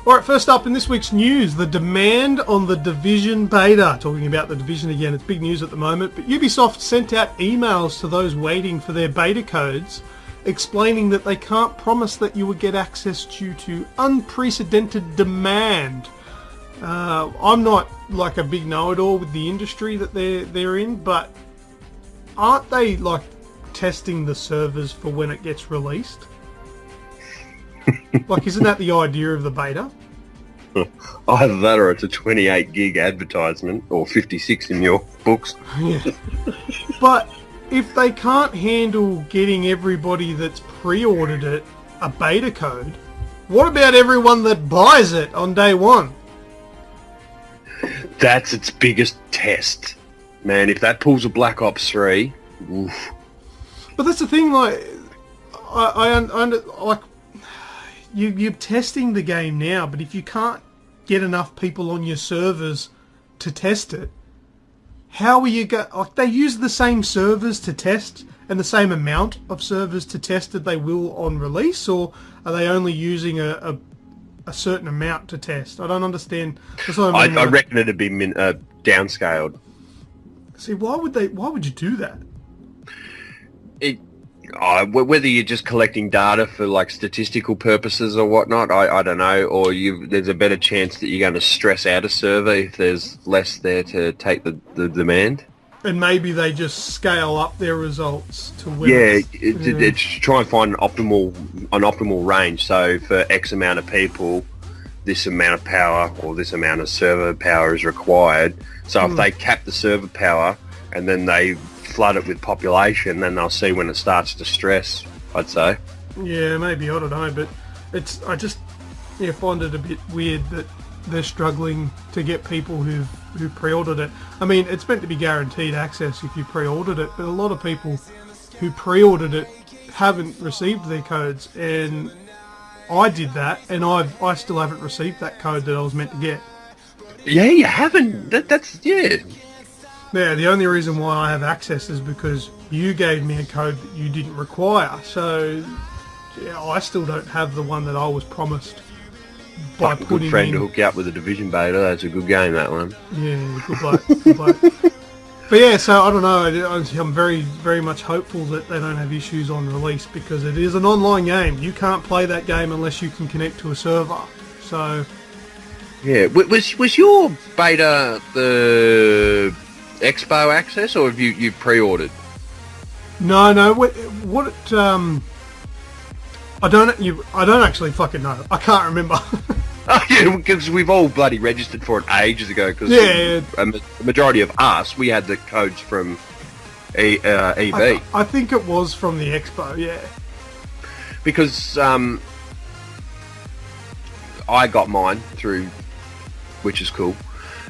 All right, first up in this week's news, the demand on the Division beta. Talking about the Division again, it's big news at the moment, but Ubisoft sent out emails to those waiting for their beta codes explaining that they can't promise that you will get access due to unprecedented demand. I'm not like a big know-it-all with the industry that they're in, but aren't they like testing the servers for when it gets released? Like, isn't that the idea of the beta? Either that or it's a 28 gig advertisement, or 56 in your books. Yeah. But if they can't handle getting everybody that's pre-ordered it a beta code, what about everyone that buys it on day one? That's its biggest test. Man, if that pulls a Black Ops 3, oof. But that's the thing, like, like, you're testing the game now, but if you can't get enough people on your servers to test it, how are you like, they use the same servers to test and the same amount of servers to test that they will on release, or are they only using a certain amount to test? I don't understand. That's what I mean, I reckon it'd be downscaled. See, why would you do that? Whether you're just collecting data for like statistical purposes or whatnot, I don't know. Or there's a better chance that you're going to stress out a server if there's less there to take the demand. And maybe they just scale up their results to win. It's try and find an optimal range. So for X amount of people, this amount of power or this amount of server power is required. So if they cap the server power and then they flood it with population, then they'll see when it starts to stress, I'd say. Yeah, maybe, I don't know, but I just find it a bit weird that they're struggling to get people who pre-ordered it. I mean, it's meant to be guaranteed access if you pre-ordered it, but a lot of people who pre-ordered it haven't received their codes, and I did that, and I still haven't received that code that I was meant to get. Yeah, you haven't. That's. Yeah, the only reason why I have access is because you gave me a code that you didn't require. So, yeah, I still don't have the one that I was promised by Fucking putting good friend in. to hook you up with a Division beta. That's a good game, that one. Yeah, good bloke, good bloke. But yeah, so I don't know. I'm very, very much hopeful that they don't have issues on release, because it is an online game. You can't play that game unless you can connect to a server. So, yeah, was your beta the Expo access, or have you pre-ordered? no. What it, I don't actually fucking know. I can't remember. Oh, yeah, because we've all bloody registered for it ages ago. Because the majority of us, we had the codes from EV. I think it was from the Expo, yeah. Because I got mine through, which is cool,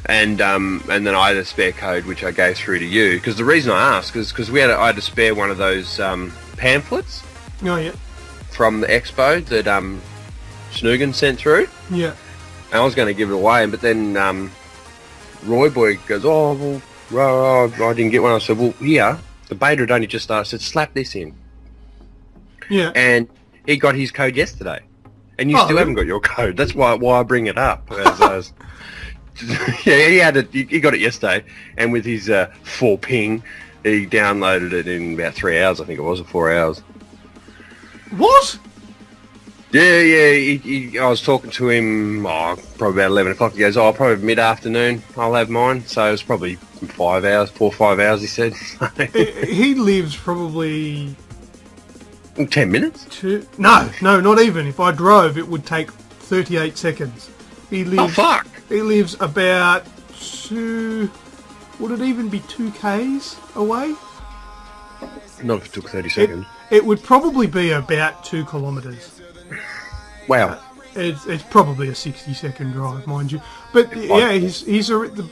and then I had a spare code which I gave through to you. Because the reason I asked is because I had to spare one of those pamphlets. Oh yeah. From the Expo that Snoogan sent through. Yeah. And I was going to give it away, but then Roy Boy goes, "Oh, well, I didn't get one." I said, "Well, yeah, the beta had only just started." I said, "Slap this in." Yeah. And he got his code yesterday, and you still haven't got your code. That's why I bring it up. Yeah, he got it yesterday, and with his 4 ping, he downloaded it in about 3 hours. I think it was, or 4 hours. What? Yeah. I was talking to him probably about 11 o'clock. He goes, probably mid-afternoon I'll have mine. So it was probably 4 or 5 hours, he said. He lives probably 10 minutes? No, not even. If I drove, it would take 38 seconds. He lives, oh, fuck. He lives about would it even be 2 Ks away? Not if it took 30 seconds. It would probably be about 2 kilometres. Wow. It's probably a 60-second drive, mind you. But yeah,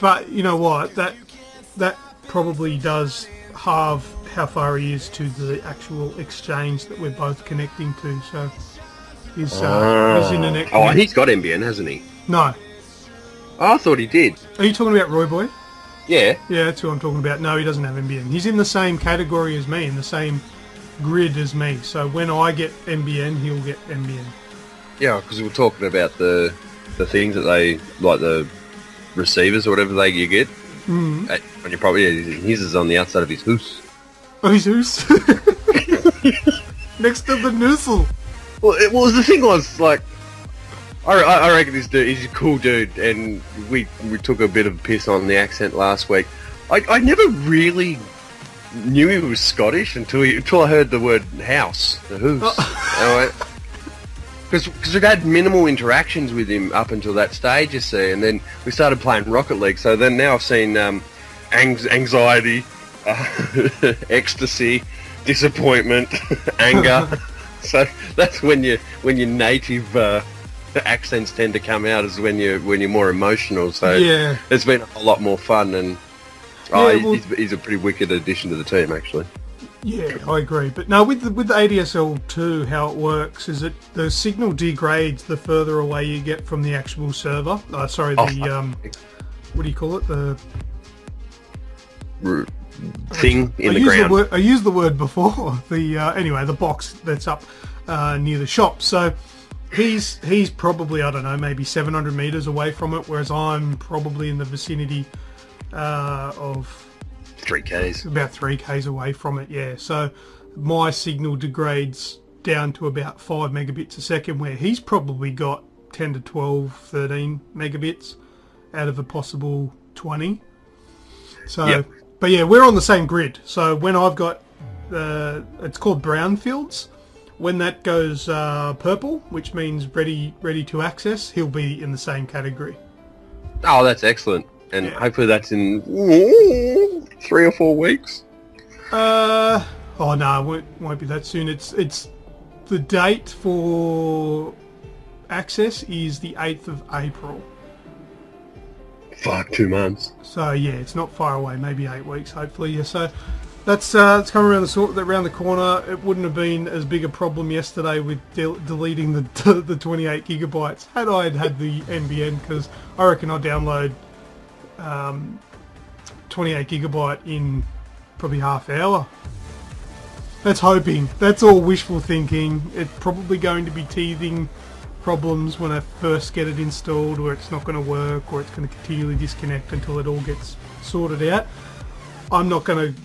but you know what? That probably does halve how far he is to the actual exchange that we're both connecting to. So his internet. Oh, he's got NBN, hasn't he? No. Oh, I thought he did. Are you talking about Roy Boy? Yeah. Yeah, that's who I'm talking about. No, he doesn't have NBN. He's in the same category as me, in the same grid as me. So when I get NBN, he'll get NBN. Yeah, because we were talking about the the things that they like, the receivers or whatever you get. On your property, his is on the outside of his house. Oh, his hoose. Next to the noozle. Well, the thing was, like, I reckon this dude, he's a cool dude, and we took a bit of a piss on the accent last week. I never really knew he was Scottish until I heard the word house, the hoose. Because we'd had minimal interactions with him up until that stage, you see, and then we started playing Rocket League. So then now I've seen anxiety, ecstasy, disappointment, anger. So that's when your native accents tend to come out, is when you're more emotional. So yeah, it's been a lot more fun, and he's a pretty wicked addition to the team, actually. Yeah, I agree. But no, with the ADSL 2, how it works is that the signal degrades the further away you get from the actual server. What do you call it? The thing in the ground. I used the word before. Anyway, the box that's up near the shop. So he's probably, I don't know, maybe 700 meters away from it, whereas I'm probably in the vicinity of 3Ks. About 3Ks away from it, yeah. So my signal degrades down to about 5 megabits a second, where he's probably got 10 to 12, 13 megabits out of a possible 20. So, yep. But yeah, we're on the same grid. So when I've got, it's called brownfields. When that goes purple, which means ready to access, he'll be in the same category. Oh, that's excellent. And hopefully that's in 3 or 4 weeks. Oh no, it won't be that soon. It's the date for access is the 8th of April. Fuck, 2 months. So yeah, it's not far away. Maybe 8 weeks, hopefully. Yeah. So that's it's coming around the corner. It wouldn't have been as big a problem yesterday with deleting the 28 gigabytes had I had the NBN, because I reckon I download 28 gigabyte in probably half hour. That's hoping. That's all wishful thinking. It's probably going to be teething problems when I first get it installed, where it's not going to work, or it's going to continually disconnect until it all gets sorted out. I'm not going to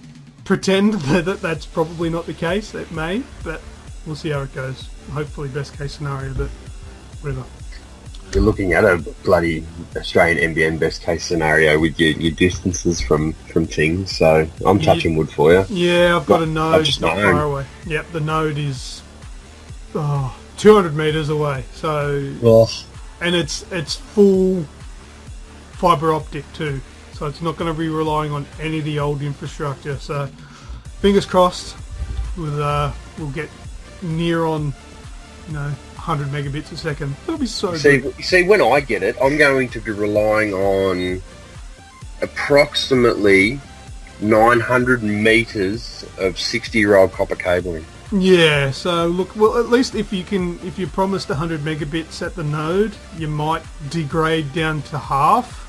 pretend that that's probably not the case. It may, but we'll see how it goes. Hopefully best case scenario, but whatever. You're looking at a bloody Australian NBN best case scenario with your distances from things, so I'm touching wood for you. Yeah, I've got a node not far away. Yep, the node is 200 meters away. So, and it's full fiber optic too, so it's not going to be relying on any of the old infrastructure. So, fingers crossed, we'll get near on, 100 megabits a second. That'll be so good. See, when I get it, I'm going to be relying on approximately 900 meters of 60-year-old copper cabling. Yeah, so look, well, at least if you promised 100 megabits at the node, you might degrade down to half.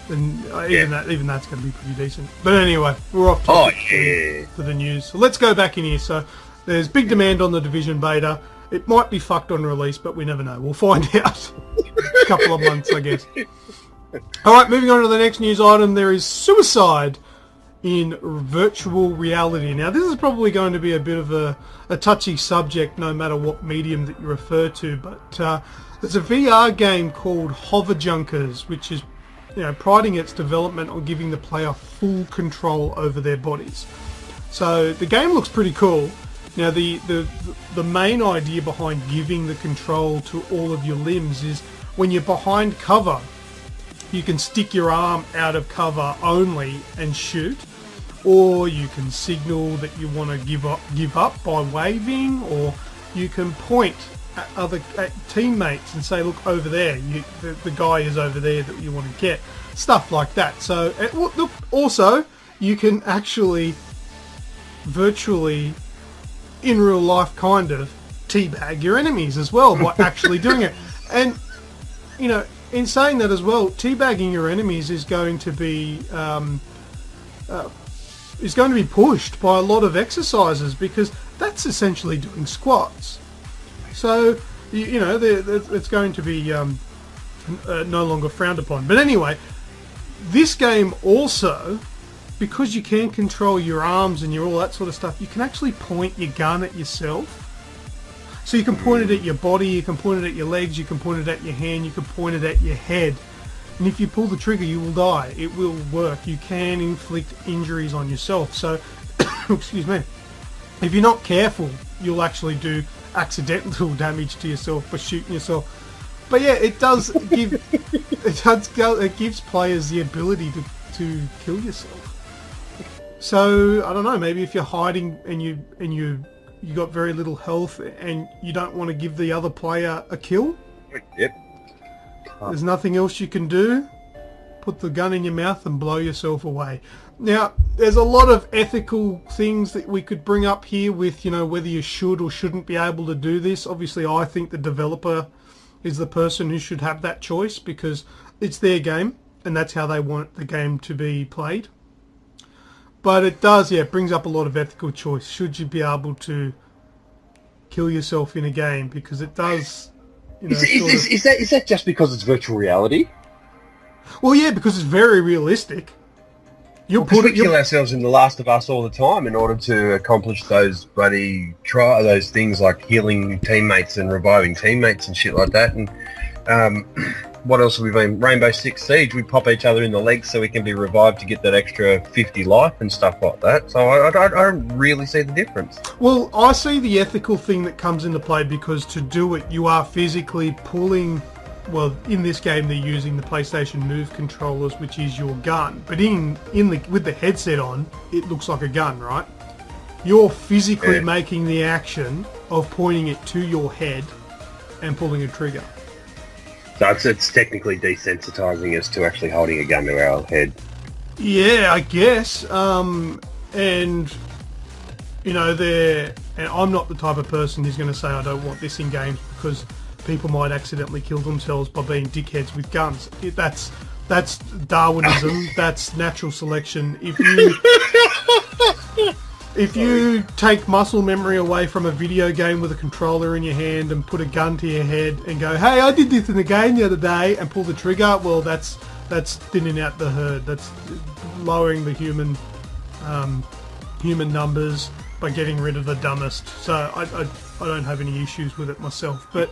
And even that's going to be pretty decent. But anyway, we're off to the news. So let's go back in here. So there's big demand on the Division beta. It might be fucked on release, but we never know. We'll find out. A couple of months, I guess. All right, moving on to the next news item. There is suicide in virtual reality. Now, this is probably going to be a bit of a touchy subject, no matter what medium that you refer to. But there's a VR game called Hover Junkers, which is, priding its development on giving the player full control over their bodies. So the game looks pretty cool. Now, the main idea behind giving the control to all of your limbs is when you're behind cover, you can stick your arm out of cover only and shoot, or you can signal that you want to give up by waving, or you can point at teammates and say, look, over there, the guy is over there that you want to get. Stuff like that. So, look, also, you can actually virtually, in real life, kind of teabag your enemies as well by actually doing it. And, in saying that as well, teabagging your enemies is going to be pushed by a lot of exercises, because that's essentially doing squats. So, it's going to be no longer frowned upon. But anyway, this game also, because you can control your arms and all that sort of stuff, you can actually point your gun at yourself. So you can point it at your body, you can point it at your legs, you can point it at your hand, you can point it at your head. And if you pull the trigger, you will die. It will work. You can inflict injuries on yourself. So, excuse me, if you're not careful, you'll actually do accidental damage to yourself by shooting yourself. But yeah, it does give it gives players the ability to kill yourself. So I don't know, maybe if you're hiding and you got very little health and you don't want to give the other player a kill. Yep. There's nothing else you can do. Put the gun in your mouth and blow yourself away. Now, there's a lot of ethical things that we could bring up here with, whether you should or shouldn't be able to do this. Obviously, I think the developer is the person who should have that choice because it's their game and that's how they want the game to be played. But it does, it brings up a lot of ethical choice. Should you be able to kill yourself in a game? Because it does... Is that just because it's virtual reality? Well, yeah, because it's very realistic. We kill ourselves in The Last of Us all the time in order to accomplish those those things like healing teammates and reviving teammates and shit like that. And what else have we been? Rainbow Six Siege, we pop each other in the legs so we can be revived to get that extra 50 life and stuff like that. So I don't really see the difference. Well, I see the ethical thing that comes into play because to do it, you are physically pulling... Well, in this game, they're using the PlayStation Move controllers, which is your gun. But with the headset on, it looks like a gun, right? You're physically making the action of pointing it to your head and pulling a trigger. So it's technically desensitizing us to actually holding a gun to our head. Yeah, I guess. And I'm not the type of person who's going to say I don't want this in games because people might accidentally kill themselves by being dickheads with guns. That's Darwinism. That's natural selection. If you take muscle memory away from a video game with a controller in your hand and put a gun to your head and go, hey, I did this in a game the other day, and pull the trigger, well, that's thinning out the herd. That's lowering the human numbers by getting rid of the dumbest. So I don't have any issues with it myself. But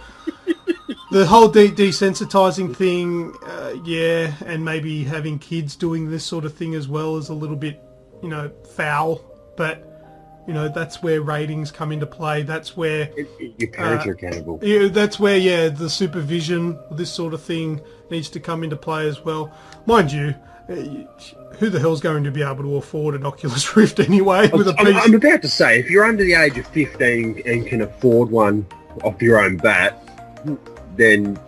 the whole desensitizing thing, and maybe having kids doing this sort of thing as well is a little bit, foul. But that's where ratings come into play. That's where your parents are accountable. That's where the supervision, this sort of thing, needs to come into play as well. Mind you, who the hell's going to be able to afford an Oculus Rift anyway? I'm about to say, if you're under the age of 15 and can afford one off your own bat, then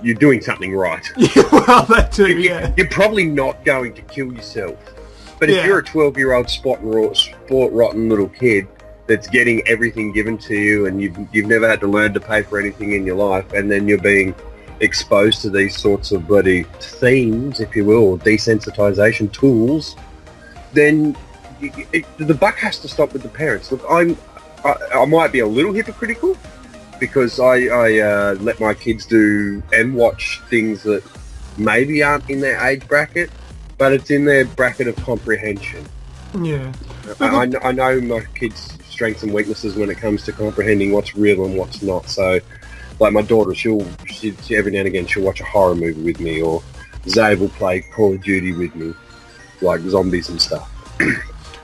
you're doing something right. Yeah, well, that too. You're probably not going to kill yourself. But if you're a 12-year-old sport-rotten little kid that's getting everything given to you and you've never had to learn to pay for anything in your life, and then you're being exposed to these sorts of bloody themes, if you will, or desensitization tools, then the buck has to stop with the parents. Look, I might be a little hypocritical because I let my kids do and watch things that maybe aren't in their age bracket, but it's in their bracket of comprehension. Yeah. I know my kids' strengths and weaknesses when it comes to comprehending what's real and what's not. So, like my daughter, she every now and again she'll watch a horror movie with me, or Zay will play Call of Duty with me, like zombies and stuff.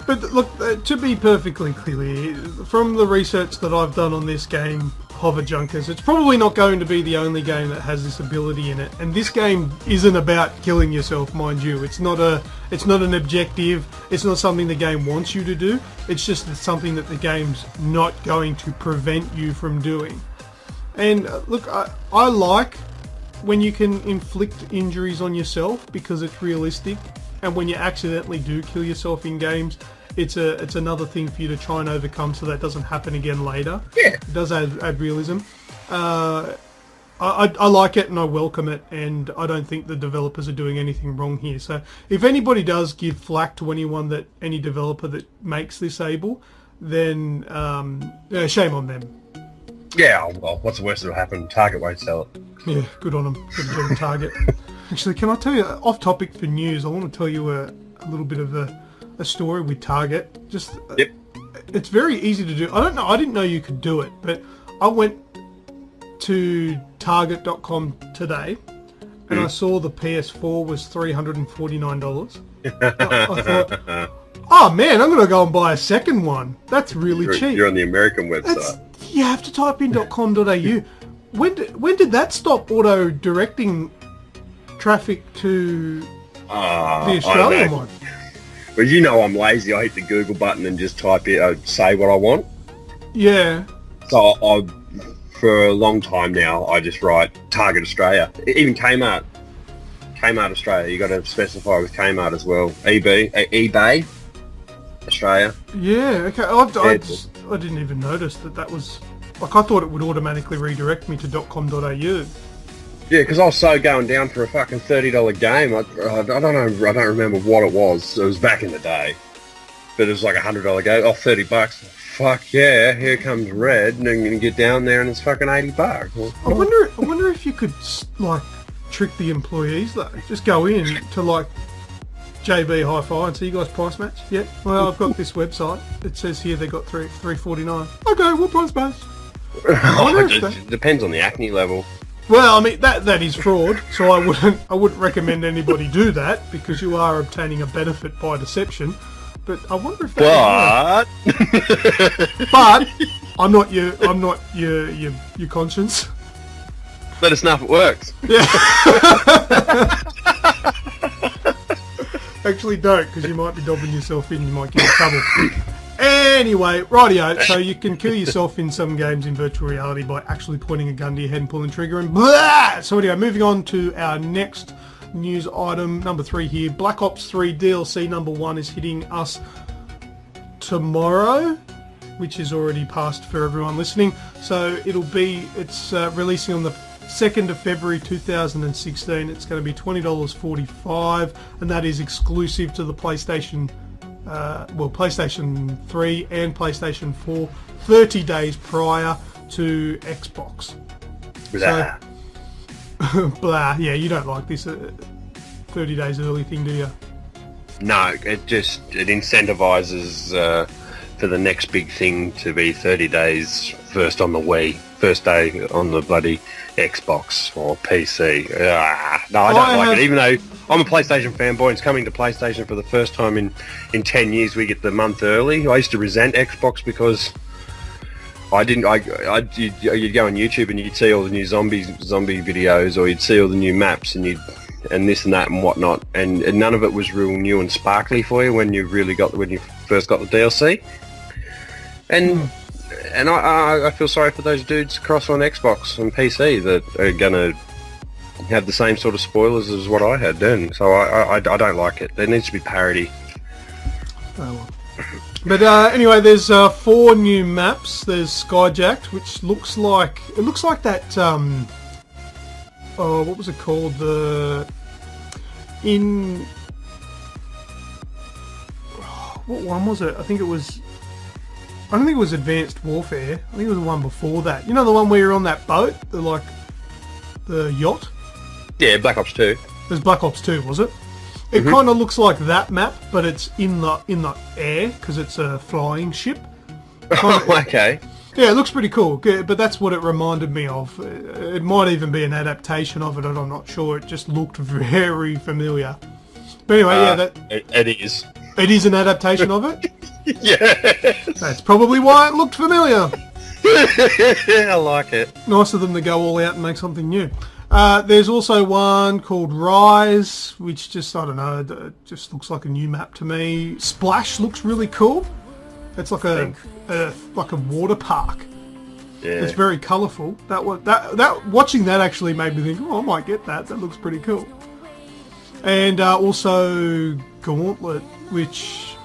But look, to be perfectly clear, from the research that I've done on this game, Hover Junkers, it's probably not going to be the only game that has this ability in it. And this game isn't about killing yourself, mind you. It's not an objective. It's not something the game wants you to do. It's just something that the game's not going to prevent you from doing. And look, I like when you can inflict injuries on yourself because it's realistic. And when you accidentally do kill yourself in games, it's another thing for you to try and overcome so that doesn't happen again later. Yeah. It does add realism. I like it and I welcome it, and I don't think the developers are doing anything wrong here. So if anybody does give flack to any developer that makes this able, then shame on them. Yeah, well, what's the worst that'll happen? Target won't sell it. Yeah, good on them. Good job on Target. Actually, can I tell you, off topic for news, I want to tell you a little bit of a story with Target. Just, Yep. It's very easy to do. I didn't know you could do it, but I went to Target.com today and I saw the PS4 was $349. I thought, oh man, I'm going to go and buy a second one. That's really cheap. You're on the American website. You have to type in .com.au. When did that stop auto-directing traffic to the Australian one? Well, you know I'm lazy. I hit the Google button and just type it, say what I want. Yeah. So for a long time now, I just write Target Australia. Even Kmart. Kmart Australia. You got to specify with Kmart as well. eBay Australia. Yeah. Okay. I didn't even notice that was. Like, I thought it would automatically redirect me to .com.au. Yeah, because I was so going down for a fucking $30 game. I don't know. I don't remember what it was. It was back in the day, but it was like $100 game. Oh, $30. Fuck yeah! Here comes Red, and I'm gonna get down there, and it's fucking $80. Well, I wonder if you could like trick the employees though. Just go in to like JB Hi-Fi and say, you guys price match? Yeah. Well, I've got this website. It says here they got $349. Okay, we'll price match. It depends on the acne level. Well, I mean that is fraud, so I wouldn't recommend anybody do that because you are obtaining a benefit by deception. But I wonder if that But I'm not your conscience. Let us know if it works. Yeah. Actually don't, because you might be dobbing yourself in, you might get in trouble. Anyway, rightio, so you can kill yourself in some games in virtual reality by actually pointing a gun to your head and pulling trigger and blah! So anyway, moving on to our next news item, number 3 here. Black Ops 3 DLC number 1 is hitting us tomorrow, which is already past for everyone listening. So it's releasing on the 2nd of February 2016. It's going to be $20.45, and that is exclusive to the PlayStation 3 and PlayStation 4, 30 days prior to Xbox. Blah. So, blah, yeah, you don't like this 30 days early thing, do you? No, it incentivizes for the next big thing to be 30 days first on the Wii, first day on the bloody Xbox or PC. No, I don't like it. Even though I'm a PlayStation fanboy, it's coming to PlayStation for the first time in 10 years. We get the month early. I used to resent Xbox because you'd go on YouTube and you'd see all the new zombie videos, or you'd see all the new maps and this and that and whatnot, and none of it was real new and sparkly for you when you first got the DLC. And I feel sorry for those dudes across on Xbox and PC that are gonna have the same sort of spoilers as what I had then. So I don't like it. There needs to be parity. Oh, well. But anyway, there's 4 new maps. There's Skyjacked, which looks like that. What was it called? What one was it? I don't think it was Advanced Warfare. I think it was the one before that. You know, the one where you're on that boat, the yacht. Yeah, Black Ops 2. There's Black Ops 2, was it? It kind of looks like that map, but it's in the air because it's a flying ship. Okay. Yeah, it looks pretty cool, but that's what it reminded me of. It might even be an adaptation of it, and I'm not sure. It just looked very familiar. But anyway, it is. It is an adaptation of it? Yes. That's probably why it looked familiar. I like it. Nice of them to go all out and make something new. There's also one called Rise, which just, I don't know, it just looks like a new map to me. Splash looks really cool. It's like a water park. Yeah. It's very colourful. Watching that actually made me think, I might get that. That looks pretty cool. And also Gauntlet, which...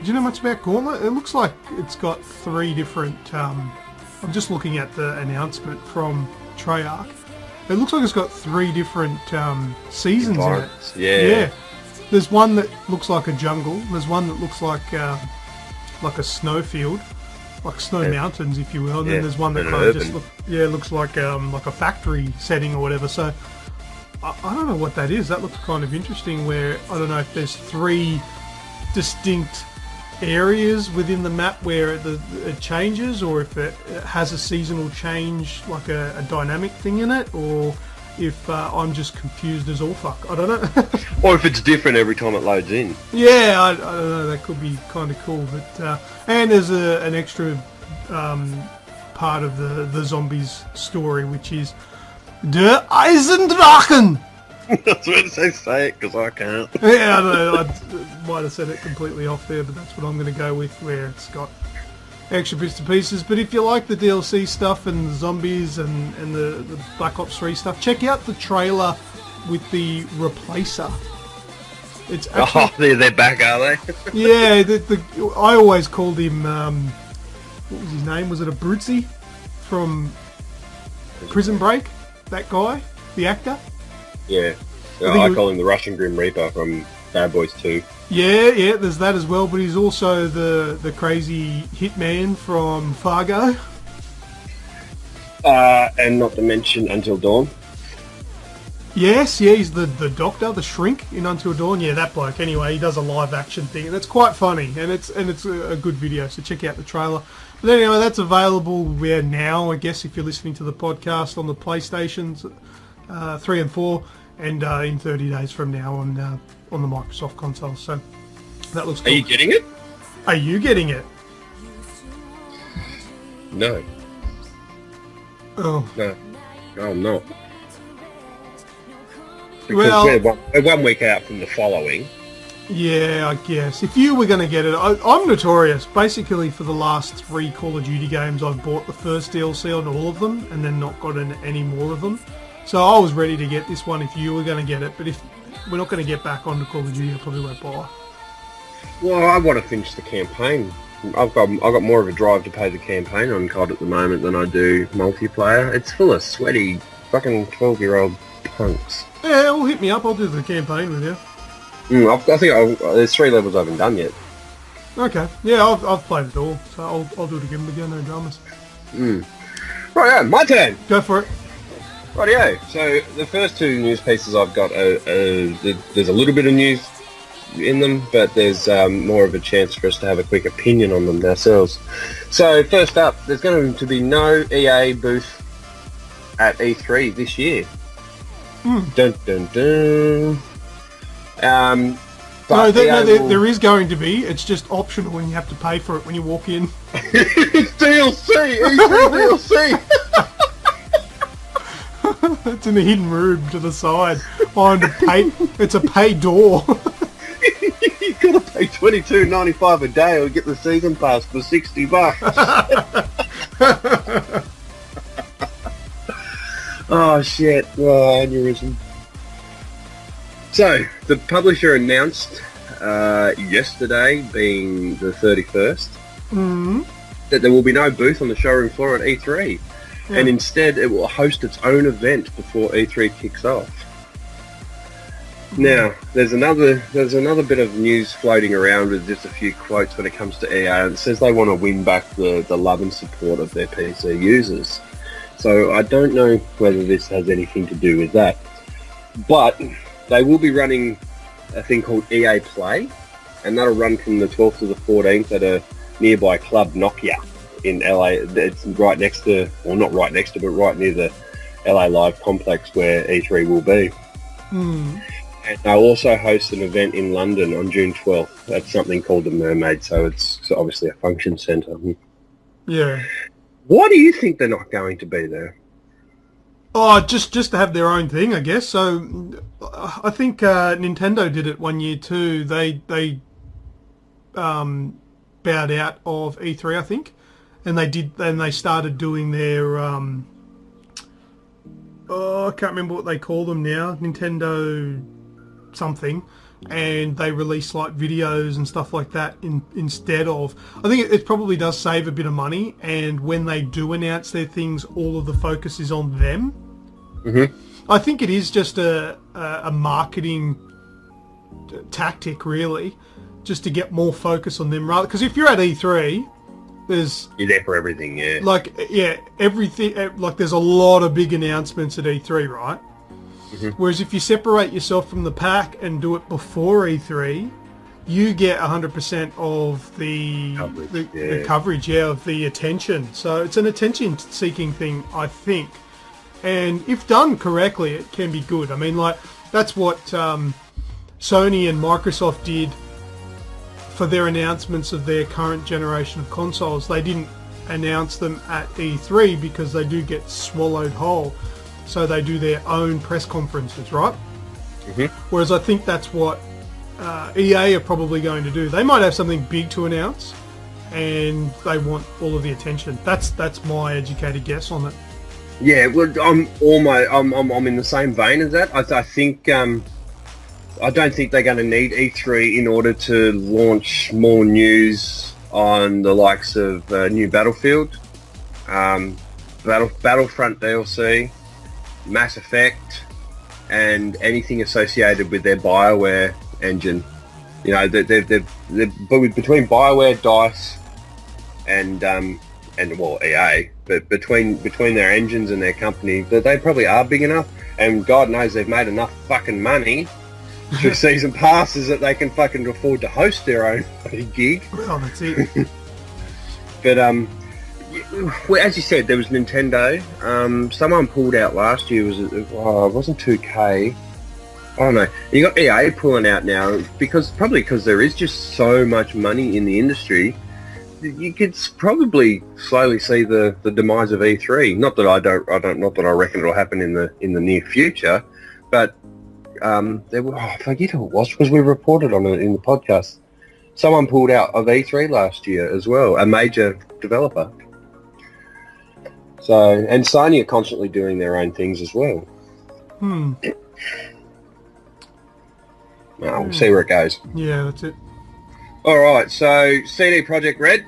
Do you know much about Gauntlet? It looks like it's got 3 different... I'm just looking at the announcement from Treyarch. It looks like it's got 3 different seasons in it. Yeah. There's one that looks like a jungle. There's one that looks like a snowfield. like snow mountains, if you will. And Yeah, then there's one that and kind of just urban. looks like a factory setting or whatever. So I don't know what that is. That looks kind of interesting. Where I don't know if there's 3 distinct areas within the map where it changes, or if it has a seasonal change, like a dynamic thing in it, or if I'm just confused as all fuck. I don't know. Or if it's different every time it loads in. Yeah, I don't know. That could be kind of cool. But and there's an extra part of the zombies story, which is Der Eisendrachen. That's what they say it, because I can't. Yeah, I don't know. I might have said it completely off there, but that's what I'm going to go with, where it's got extra bits and pieces. But if you like the DLC stuff and the zombies and the Black Ops 3 stuff, check out the trailer with the Replacer. It's actually, Oh, they're back, are they? yeah, I always called him, what was his name? Was it Abruzzi from Prison Break? That guy? The actor? Yeah. think I it- call him the Russian Grim Reaper from Bad Boys 2. Yeah, there's that as well, but he's also the crazy hitman from Fargo. And not to mention Until Dawn. Yes, yeah, he's the doctor, the shrink in Until Dawn. Yeah, that bloke. Anyway, he does a live action thing, and it's quite funny, and it's a good video. So check out the trailer. But anyway, that's available where now, I guess, if you're listening to the podcast on the PlayStations 3 and 4, and in 30 days from now on the Microsoft consoles. So that looks cool. Are you getting it? Are you getting it? No. Oh, No. No, I'm not. Because well, we're one week out from the following. yeah, I guess. If you were going to get it, I'm notorious. Basically, for the last 3 Call of Duty games, I've bought the first DLC on all of them and then not gotten any more of them. So I was ready to get this one if you were going to get it. But if we're not going to get back onto Call of Duty, I probably won't buy. Well, I want to finish the campaign. I've got more of a drive to play the campaign on COD at the moment than I do multiplayer. It's full of sweaty fucking 12-year-old punks. Yeah, well, hit me up. I'll do the campaign with you. I think there's 3 levels I haven't done yet. Okay. Yeah, I've played it all. So I'll do it again with you. No dramas. Right, my turn. Go for it. Rightio. So the first 2 news pieces I've got, there's a little bit of news in them, but there's more of a chance for us to have a quick opinion on them ourselves. So first up, there's going to be no EA booth at E3 this year. Dun dun dun. But There is going to be. It's just optional, and you have to pay for it when you walk in. It's DLC. E3 DLC. It's in the hidden room to the side behind a pay. It's a pay door. You gotta pay $22.95 a day or get the season pass for $60. Oh shit! Oh, aneurysm. So the publisher announced yesterday, being the 31st, that there will be no booth on the showroom floor at E3, and instead it will host its own event before E3 kicks off. Now, there's another bit of news floating around with just a few quotes when it comes to EA, and it says they want to win back the love and support of their PC users. So I don't know whether this has anything to do with that. But they will be running a thing called EA Play, and that'll run from the 12th to the 14th at a nearby club, Nokia, in LA. It's right next to, well, not right next to, but right near the LA Live complex where E3 will be. And they'll also host an event in London on June 12th. That's something called the Mermaid, so it's obviously a function centre. Yeah. Why do you think they're not going to be there? Oh, just to have their own thing, I guess. So, I think Nintendo did it one year too. They bowed out of E3, I think, and they started doing their I can't remember what they call them now. Nintendo something, and they release like videos and stuff like that instead of. I think it probably does save a bit of money, and when they do announce their things, all of the focus is on them. I think it is just a marketing tactic, really, just to get more focus on them. Rather, because if you're at E3 You're there for everything, yeah. Everything. Like, there's a lot of big announcements at E3, right? Mm-hmm. Whereas if you separate yourself from the pack and do it before E3, you get 100% of the coverage, of the attention. So it's an attention-seeking thing, I think. And if done correctly, it can be good. I mean, like, that's what Sony and Microsoft did for their announcements of their current generation of consoles. They didn't announce them at E3 because they do get swallowed whole. So they do their own press conferences, right? Mm-hmm. Whereas I think that's what EA are probably going to do. They might have something big to announce, and they want all of the attention. That's my educated guess on it. Yeah, well, I'm in the same vein as that. I think I don't think they're going to need E3 in order to launch more news on the likes of new Battlefield, Battlefront DLC, Mass Effect, and anything associated with their BioWare engine. You know, they're between BioWare, DICE, and EA, but between their engines and their company, they probably are big enough. And God knows they've made enough fucking money through season passes that they can fucking afford to host their own gig. Oh, that's it. But well, as you said, there was Nintendo. Someone pulled out last year. It wasn't 2K. I don't know. You got EA pulling out now because there is just so much money in the industry. You could probably slowly see the demise of E3. Not that I reckon it'll happen in the near future, but there were, I forget who it was because we reported on it in the podcast. Someone pulled out of E3 last year as well, a major developer. So, and Sony are constantly doing their own things as well. Well, we'll see where it goes. Yeah, that's it. All right, so CD Projekt Red,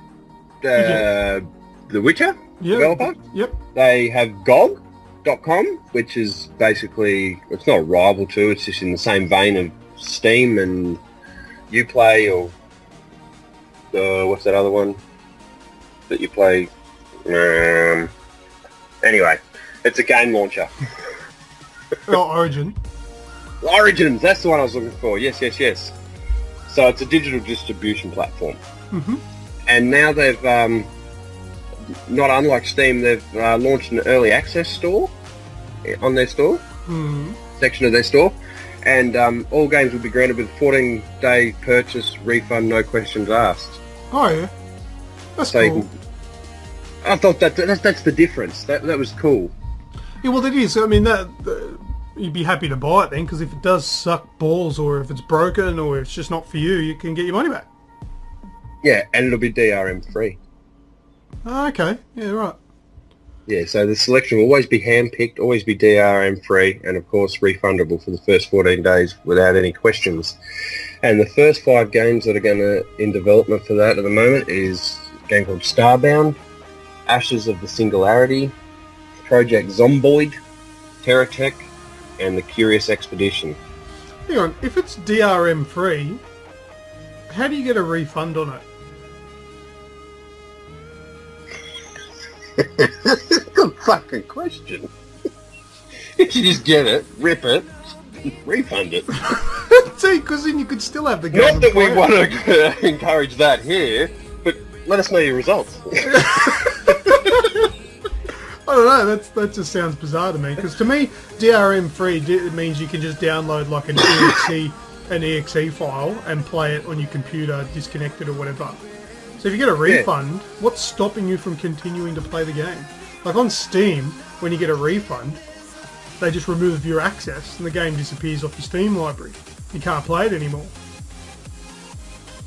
The Witcher developer. Yep. They have GOG.com, which is basically, it's not a rival to, it's just in the same vein of Steam and Uplay or what's that other one that you play? Anyway, it's a game launcher. Origin. Origins, that's the one I was looking for. Yes. So it's a digital distribution platform. Mm-hmm. And now they've, not unlike Steam, they've launched an early access store on their store, section of their store. And all games will be granted with a 14-day purchase refund, no questions asked. Oh, yeah. That's So cool. I thought that's the difference. That was cool. Yeah, well, it is. I mean, you'd be happy to buy it then, because if it does suck balls, or if it's broken, or it's just not for you, you can get your money back. Yeah, and it'll be DRM free. Oh, okay. Yeah, right. Yeah, so the selection will always be hand-picked, always be DRM free, and of course refundable for the first 14 days without any questions. And the first 5 games that are in development for that at the moment is a game called Starbound, Ashes of the Singularity, Project Zomboid, TerraTech, and The Curious Expedition. Hang on, if it's DRM free, how do you get a refund on it? Good fucking question. You should just get it, rip it, refund it. See, because then you could still have the game. Not that we and play want to encourage that here, but let us know your results. I don't know, that just sounds bizarre to me, because to me, DRM free means you can just download like an exe file and play it on your computer, disconnected or whatever. So if you get a refund, what's stopping you from continuing to play the game? Like on Steam, when you get a refund, they just remove your access and the game disappears off your Steam library. You can't play it anymore.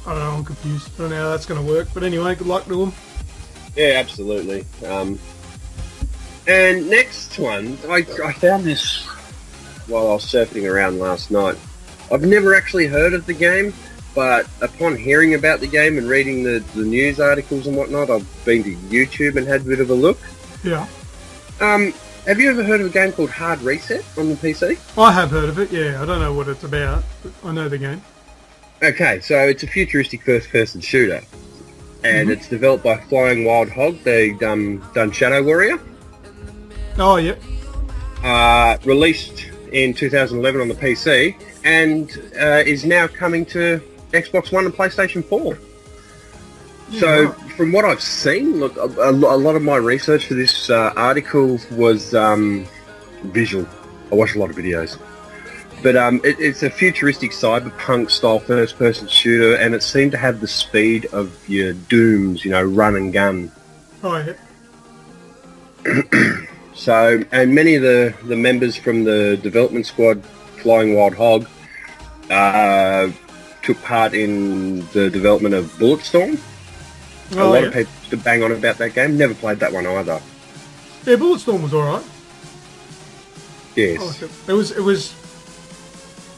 I don't know, I'm confused. I don't know how that's going to work, but anyway, good luck to them. Yeah, absolutely. And next one, I found this while I was surfing around last night. I've never actually heard of the game, but upon hearing about the game and reading the news articles and whatnot, I've been to YouTube and had a bit of a look. Yeah. Have you ever heard of a game called Hard Reset on the PC? I have heard of it, yeah. I don't know what it's about, but I know the game. Okay, so it's a futuristic first-person shooter. and it's developed by Flying Wild Hog. They done Shadow Warrior. Oh, yep. Released in 2011 on the PC, and is now coming to Xbox One and PlayStation 4. So, from what I've seen, look, a lot of my research for this article was visual. I watched a lot of videos. But it's a futuristic cyberpunk-style first-person shooter, and it seemed to have the speed of your Dooms, run and gun. Oh, yeah. So, and many of the members from the development squad, Flying Wild Hog, took part in the development of Bulletstorm. A lot of people used to bang on about that game. Never played that one either. Yeah, Bulletstorm was alright. Yes. I liked it. It was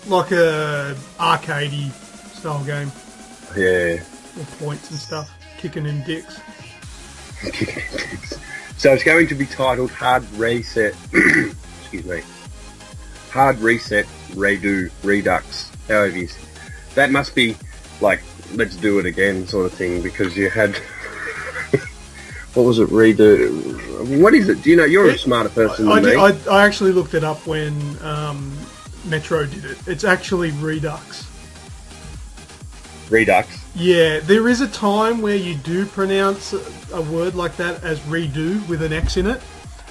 like a arcadey style game. Yeah. With points and stuff. Kicking in dicks. So it's going to be titled Hard Reset. Excuse me. Hard Reset Redo Redux. However you... That must be like, let's do it again sort of thing, because you had... What was it? Redo... What is it? Do you know? You're a smarter person than me. I actually looked it up when Metro did it. It's actually Redux. Redux? Yeah, there is a time where you do pronounce a word like that as redo with an X in it,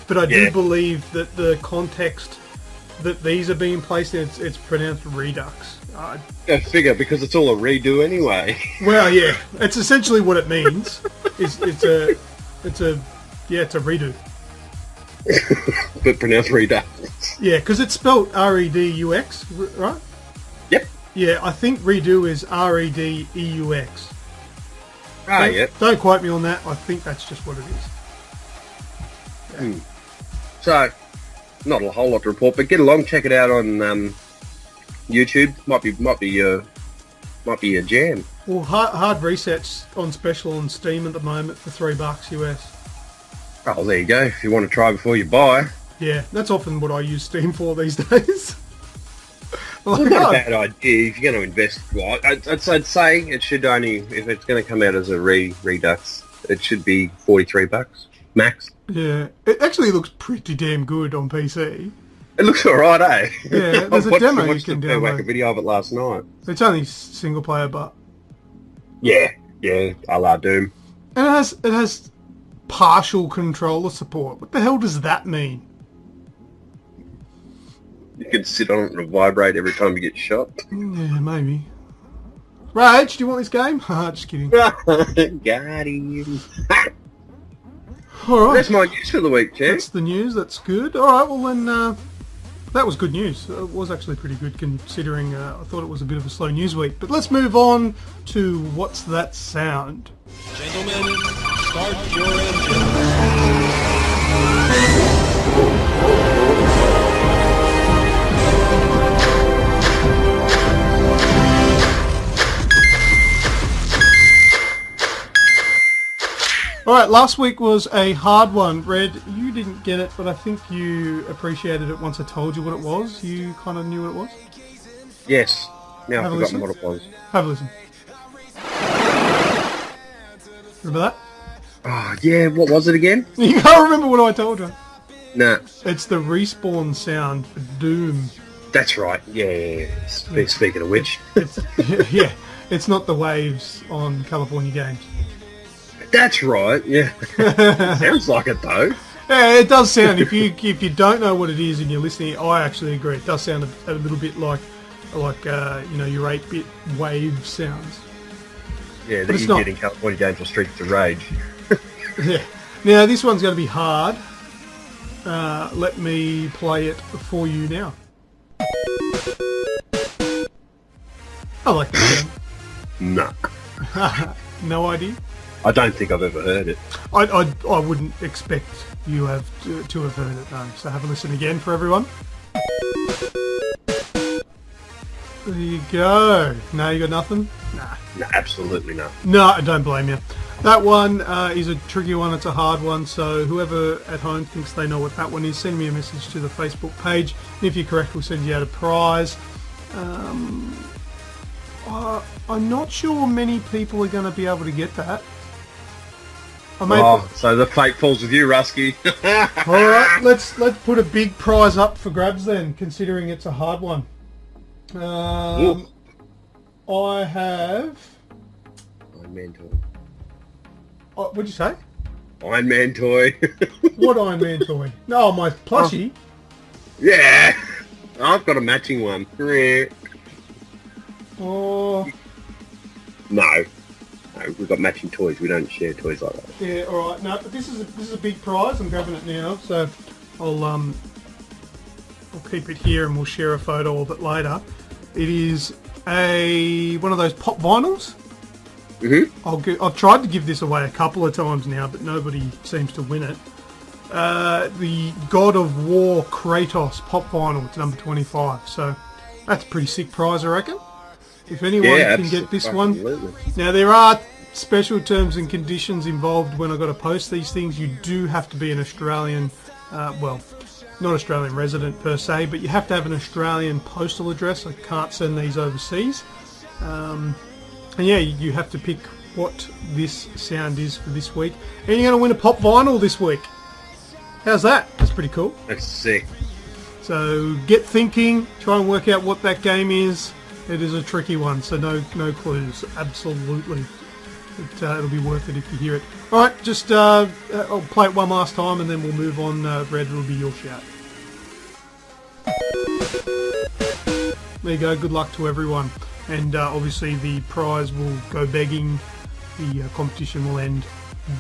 but I do believe that the context that these are being placed in, it's pronounced Redux. I figure, because it's all a redo anyway. Well, yeah, it's essentially what it means. It's a redo. But pronounced Redux. Yeah, because it's spelled R-E-D-U-X, right? Yep. Yeah, I think redo is R-E-D-E-U-X. Don't quote me on that. I think that's just what it is. Yeah. So, not a whole lot to report, but get along, check it out on YouTube. Might be a jam. Well, Hard Reset's on special on Steam at the moment for $3 US. Oh, there you go. If you want to try before you buy. Yeah, that's often what I use Steam for these days. It's not a bad idea if you're going to invest. Well, I'd say it should only, if it's going to come out as a Redux, it should be $43 max. Yeah, it actually looks pretty damn good on PC. It looks alright, eh? Yeah, there's a demo you can download. I watched a video of it last night. It's only single player, but yeah, a la Doom. And it has partial controller support. What the hell does that mean? You can sit on it and vibrate every time you get shot. Yeah, maybe. Rage, do you want this game? Just kidding. Got him. Alright. That's my news for the week, Chair. That's the news, that's good. Alright, well then, that was good news. It was actually pretty good considering I thought it was a bit of a slow news week. But let's move on to What's That Sound? Gentlemen, start your engines. Alright, last week was a hard one. Red, you didn't get it, but I think you appreciated it once I told you what it was. You kind of knew what it was? Yes. Now I've forgotten listen. what it was. Have a listen. Remember that? Oh, yeah, what was it again? You can't remember what I told you. Nah. It's the respawn sound for Doom. That's right. Yeah. Speaking of which. Yeah, it's not the waves on California Games. That's right, yeah. Sounds like it though. Yeah, it does sound. If you don't know what it is and you're listening, I actually agree. It does sound a little bit like your 8-bit wave sounds. Yeah, that you get in California Games or Streets to Rage. Yeah. Now this one's going to be hard. Let me play it for you now. I like that sound. Nah. No idea. I don't think I've ever heard it. I wouldn't expect you to have heard it, no. So have a listen again for everyone. There you go. No, you got nothing? Nah. No, absolutely not. No, I don't blame you. That one is a tricky one. It's a hard one. So whoever at home thinks they know what that one is, send me a message to the Facebook page. And if you're correct, we'll send you out a prize. I'm not sure many people are going to be able to get that. I made. Oh, so the fate falls with you, Rusky. All right, let's put a big prize up for grabs then, considering it's a hard one. I have. Iron Man toy. What'd you say? Iron Man toy. What Iron Man toy? No, my plushie. Yeah. I've got a matching one. Oh. No, we've got matching toys. We don't share toys like that. Yeah. All right. No, but this is a big prize. I'm grabbing it now, so I'll keep it here and we'll share a photo of it later. It is one of those pop vinyls. Mm-hmm. I've tried to give this away a couple of times now, but nobody seems to win it. The God of War Kratos pop vinyl. It's number 25. So that's a pretty sick prize, I reckon. If anyone can get this one. Now, there are special terms and conditions involved when I've got to post these things. You do have to be an Australian, not Australian resident per se, but you have to have an Australian postal address. I can't send these overseas. And yeah, you have to pick what this sound is for this week. And you're going to win a pop vinyl this week. How's that? That's pretty cool. That's sick. So get thinking, try and work out what that game is. It is a tricky one, so no clues. Absolutely. It'll be worth it if you hear it. Alright, just I'll play it one last time and then we'll move on. Red, it'll be your shout. There you go, good luck to everyone. And obviously the prize will go begging. The competition will end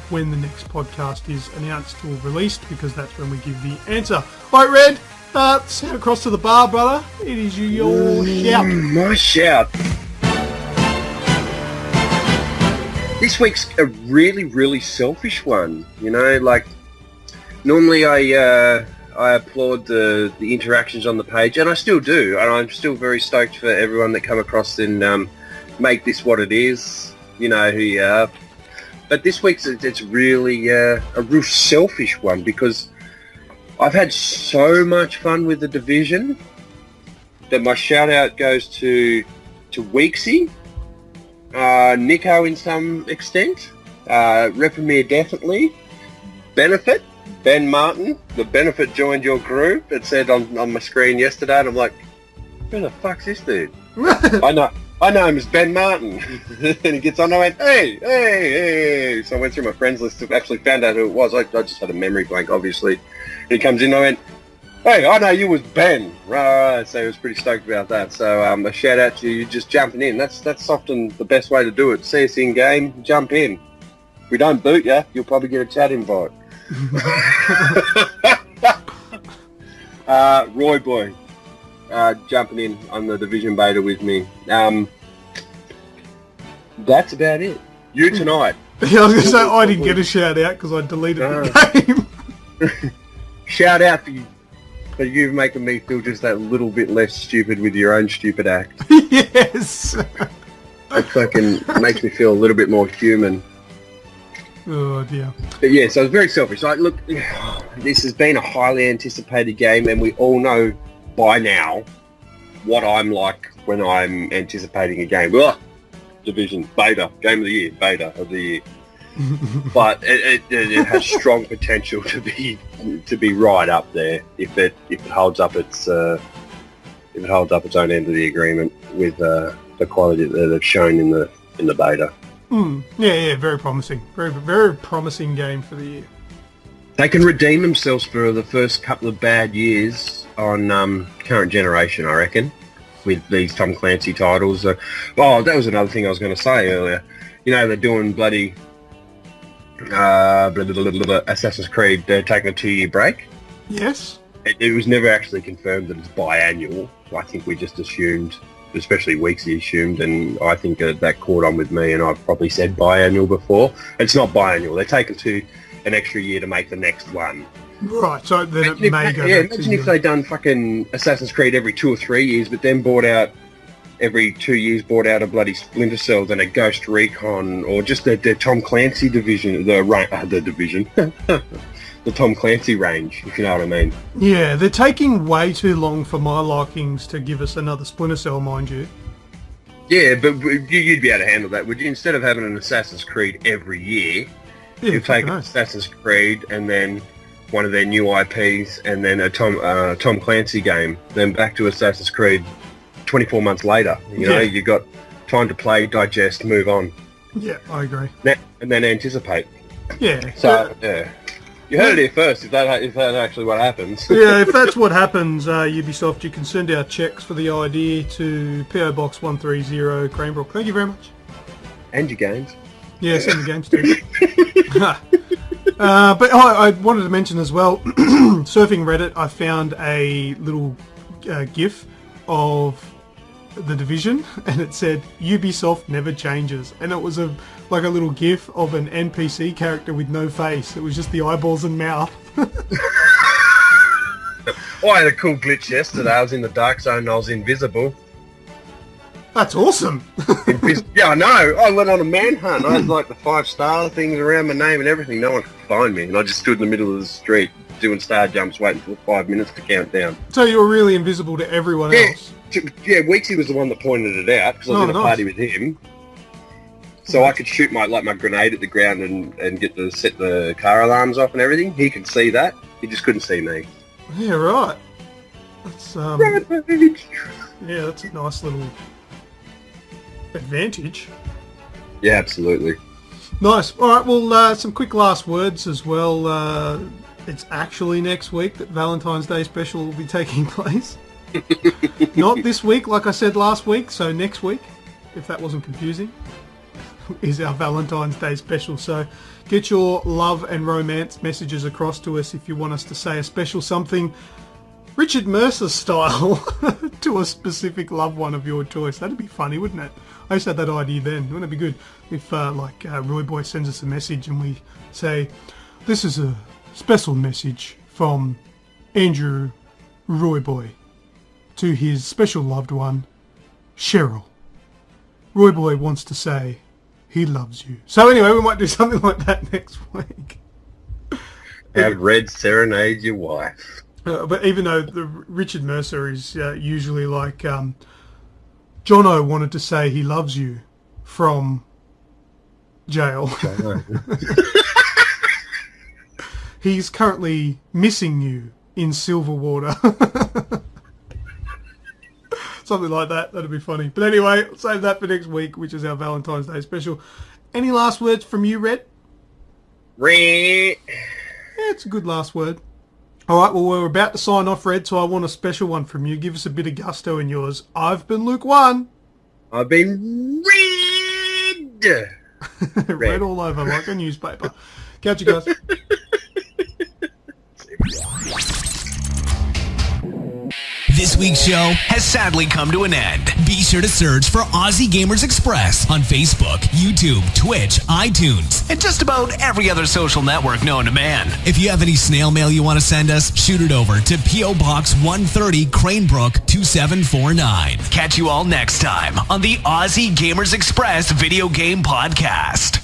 when the next podcast is announced or released, because that's when we give the answer. Alright, Red, stand across to the bar, brother. It is your shout. My shout. This week's a really, really selfish one. You know, like, normally I applaud the interactions on the page, and I still do, and I'm still very stoked for everyone that come across and make this what it is. You know who you are. But this week's it's really a real selfish one, because I've had so much fun with the Division that my shout out goes to Weeksy, Nico in some extent, Repamir definitely, Benefit, Ben Martin. The Benefit joined your group. It said on my screen yesterday, and I'm like, who the fuck's this dude? I know him as Ben Martin. And he gets on, and I went, hey. So I went through my friends list to actually found out who it was. I just had a memory blank, obviously. And he comes in, and I went, hey, I know you was Ben. Right, so he was pretty stoked about that. So a shout out to you just jumping in. That's often the best way to do it. See us in game, jump in. If we don't boot you, you'll probably get a chat invite. Roy Boy. Jumping in on the Division beta with me. That's about it. You tonight. Yeah, I was going to say, I didn't get a shout out because I deleted the game. Shout out for you making me feel just that little bit less stupid with your own stupid act. Yes. It fucking makes me feel a little bit more human. Oh dear. But yeah, so it's very selfish. Like, look, this has been a highly anticipated game, and we all know by now what I'm like when I'm anticipating a game. Well, Division, beta, game of the year, beta of the year. But it has strong potential to be right up there if it holds up its own end of the agreement with the quality that they've shown in the beta. Yeah, very promising. Very, very promising game for the year. They can redeem themselves for the first couple of bad years on current generation, I reckon, with these Tom Clancy titles. That was another thing I was going to say earlier. You know, they're doing bloody Assassin's Creed. They're taking a 2-year break. Yes. It was never actually confirmed that it's biannual. I think we just assumed, especially Weeksy assumed, and I think that caught on with me, and I've probably said biannual before. It's not biannual. They're taking an extra year to make the next one. Right, so then it may go back imagine if they'd done fucking Assassin's Creed every 2 or 3 years, but then every 2 years bought out a bloody Splinter Cell, then a Ghost Recon, or just the Tom Clancy division, the division, the Tom Clancy range, if you know what I mean. Yeah, they're taking way too long for my likings to give us another Splinter Cell, mind you. Yeah, but you'd be able to handle that, would you? Instead of having an Assassin's Creed every year, Yeah, You take fucking oath. Assassin's Creed and then one of their new IPs and then a Tom Clancy game, then back to Assassin's Creed 24 months later. You know, Yeah. you got time to play, digest, move on, Yeah, I agree. and then anticipate. Yeah. So, yeah. You heard it here first, if that's actually what happens. Yeah, if that's what happens, Ubisoft, you can send our checks for the idea to PO Box 130, Cranebrook. Thank you very much. And your games. Yeah, send the games too. But I wanted to mention as well, surfing Reddit, I found a little GIF of The Division, and it said, Ubisoft never changes. And it was like a little GIF of an NPC character with no face. It was just the eyeballs and mouth. Oh, I had a cool glitch yesterday. I was in the dark zone and I was invisible. That's awesome. Yeah, I know. I went on a manhunt. I had like the 5-star things around my name and everything. No one could find me. And I just stood in the middle of the street doing star jumps, waiting for 5 minutes to count down. So you were really invisible to everyone Yeah, else. yeah. Weeksy was the one that pointed it out because I was Oh, in a nice. party with him. So I could shoot my grenade at the ground and get to set the car alarms off and everything. He could see that. He just couldn't see me. Yeah, right. That's yeah, that's a nice little advantage. Yeah, absolutely. Nice. All right. Well, some quick last words as well. It's actually next week that Valentine's Day special will be taking place. Not this week, like I said last week. So next week, if that wasn't confusing, is our Valentine's Day special. So get your love and romance messages across to us if you want us to say a special something Richard Mercer style to a specific loved one of your choice. That'd be funny, wouldn't it? I just had that idea then. Wouldn't it be good if Roy Boy sends us a message and we say, this is a special message from Andrew Roy Boy to his special loved one, Cheryl. Roy Boy wants to say he loves you. So anyway, we might do something like that next week. Have Red serenade your wife. But even though Richard Mercer is usually like, Jono wanted to say he loves you from jail. He's currently missing you in Silverwater. Something like that. That'd be funny. But anyway, save that for next week, which is our Valentine's Day special. Any last words from you, Red? Red. Yeah, it's a good last word. All right, well, we're about to sign off, Red, so I want a special one from you. Give us a bit of gusto in yours. I've been Luke 1. I've been red. Red all over like a newspaper. Catch you guys. This week's show has sadly come to an end. Be sure to search for Aussie Gamers Express on Facebook, YouTube, Twitch, iTunes, and just about every other social network known to man. If you have any snail mail you want to send us, shoot it over to P.O. Box 130, Cranebrook 2749. Catch you all next time on the Aussie Gamers Express Video Game Podcast.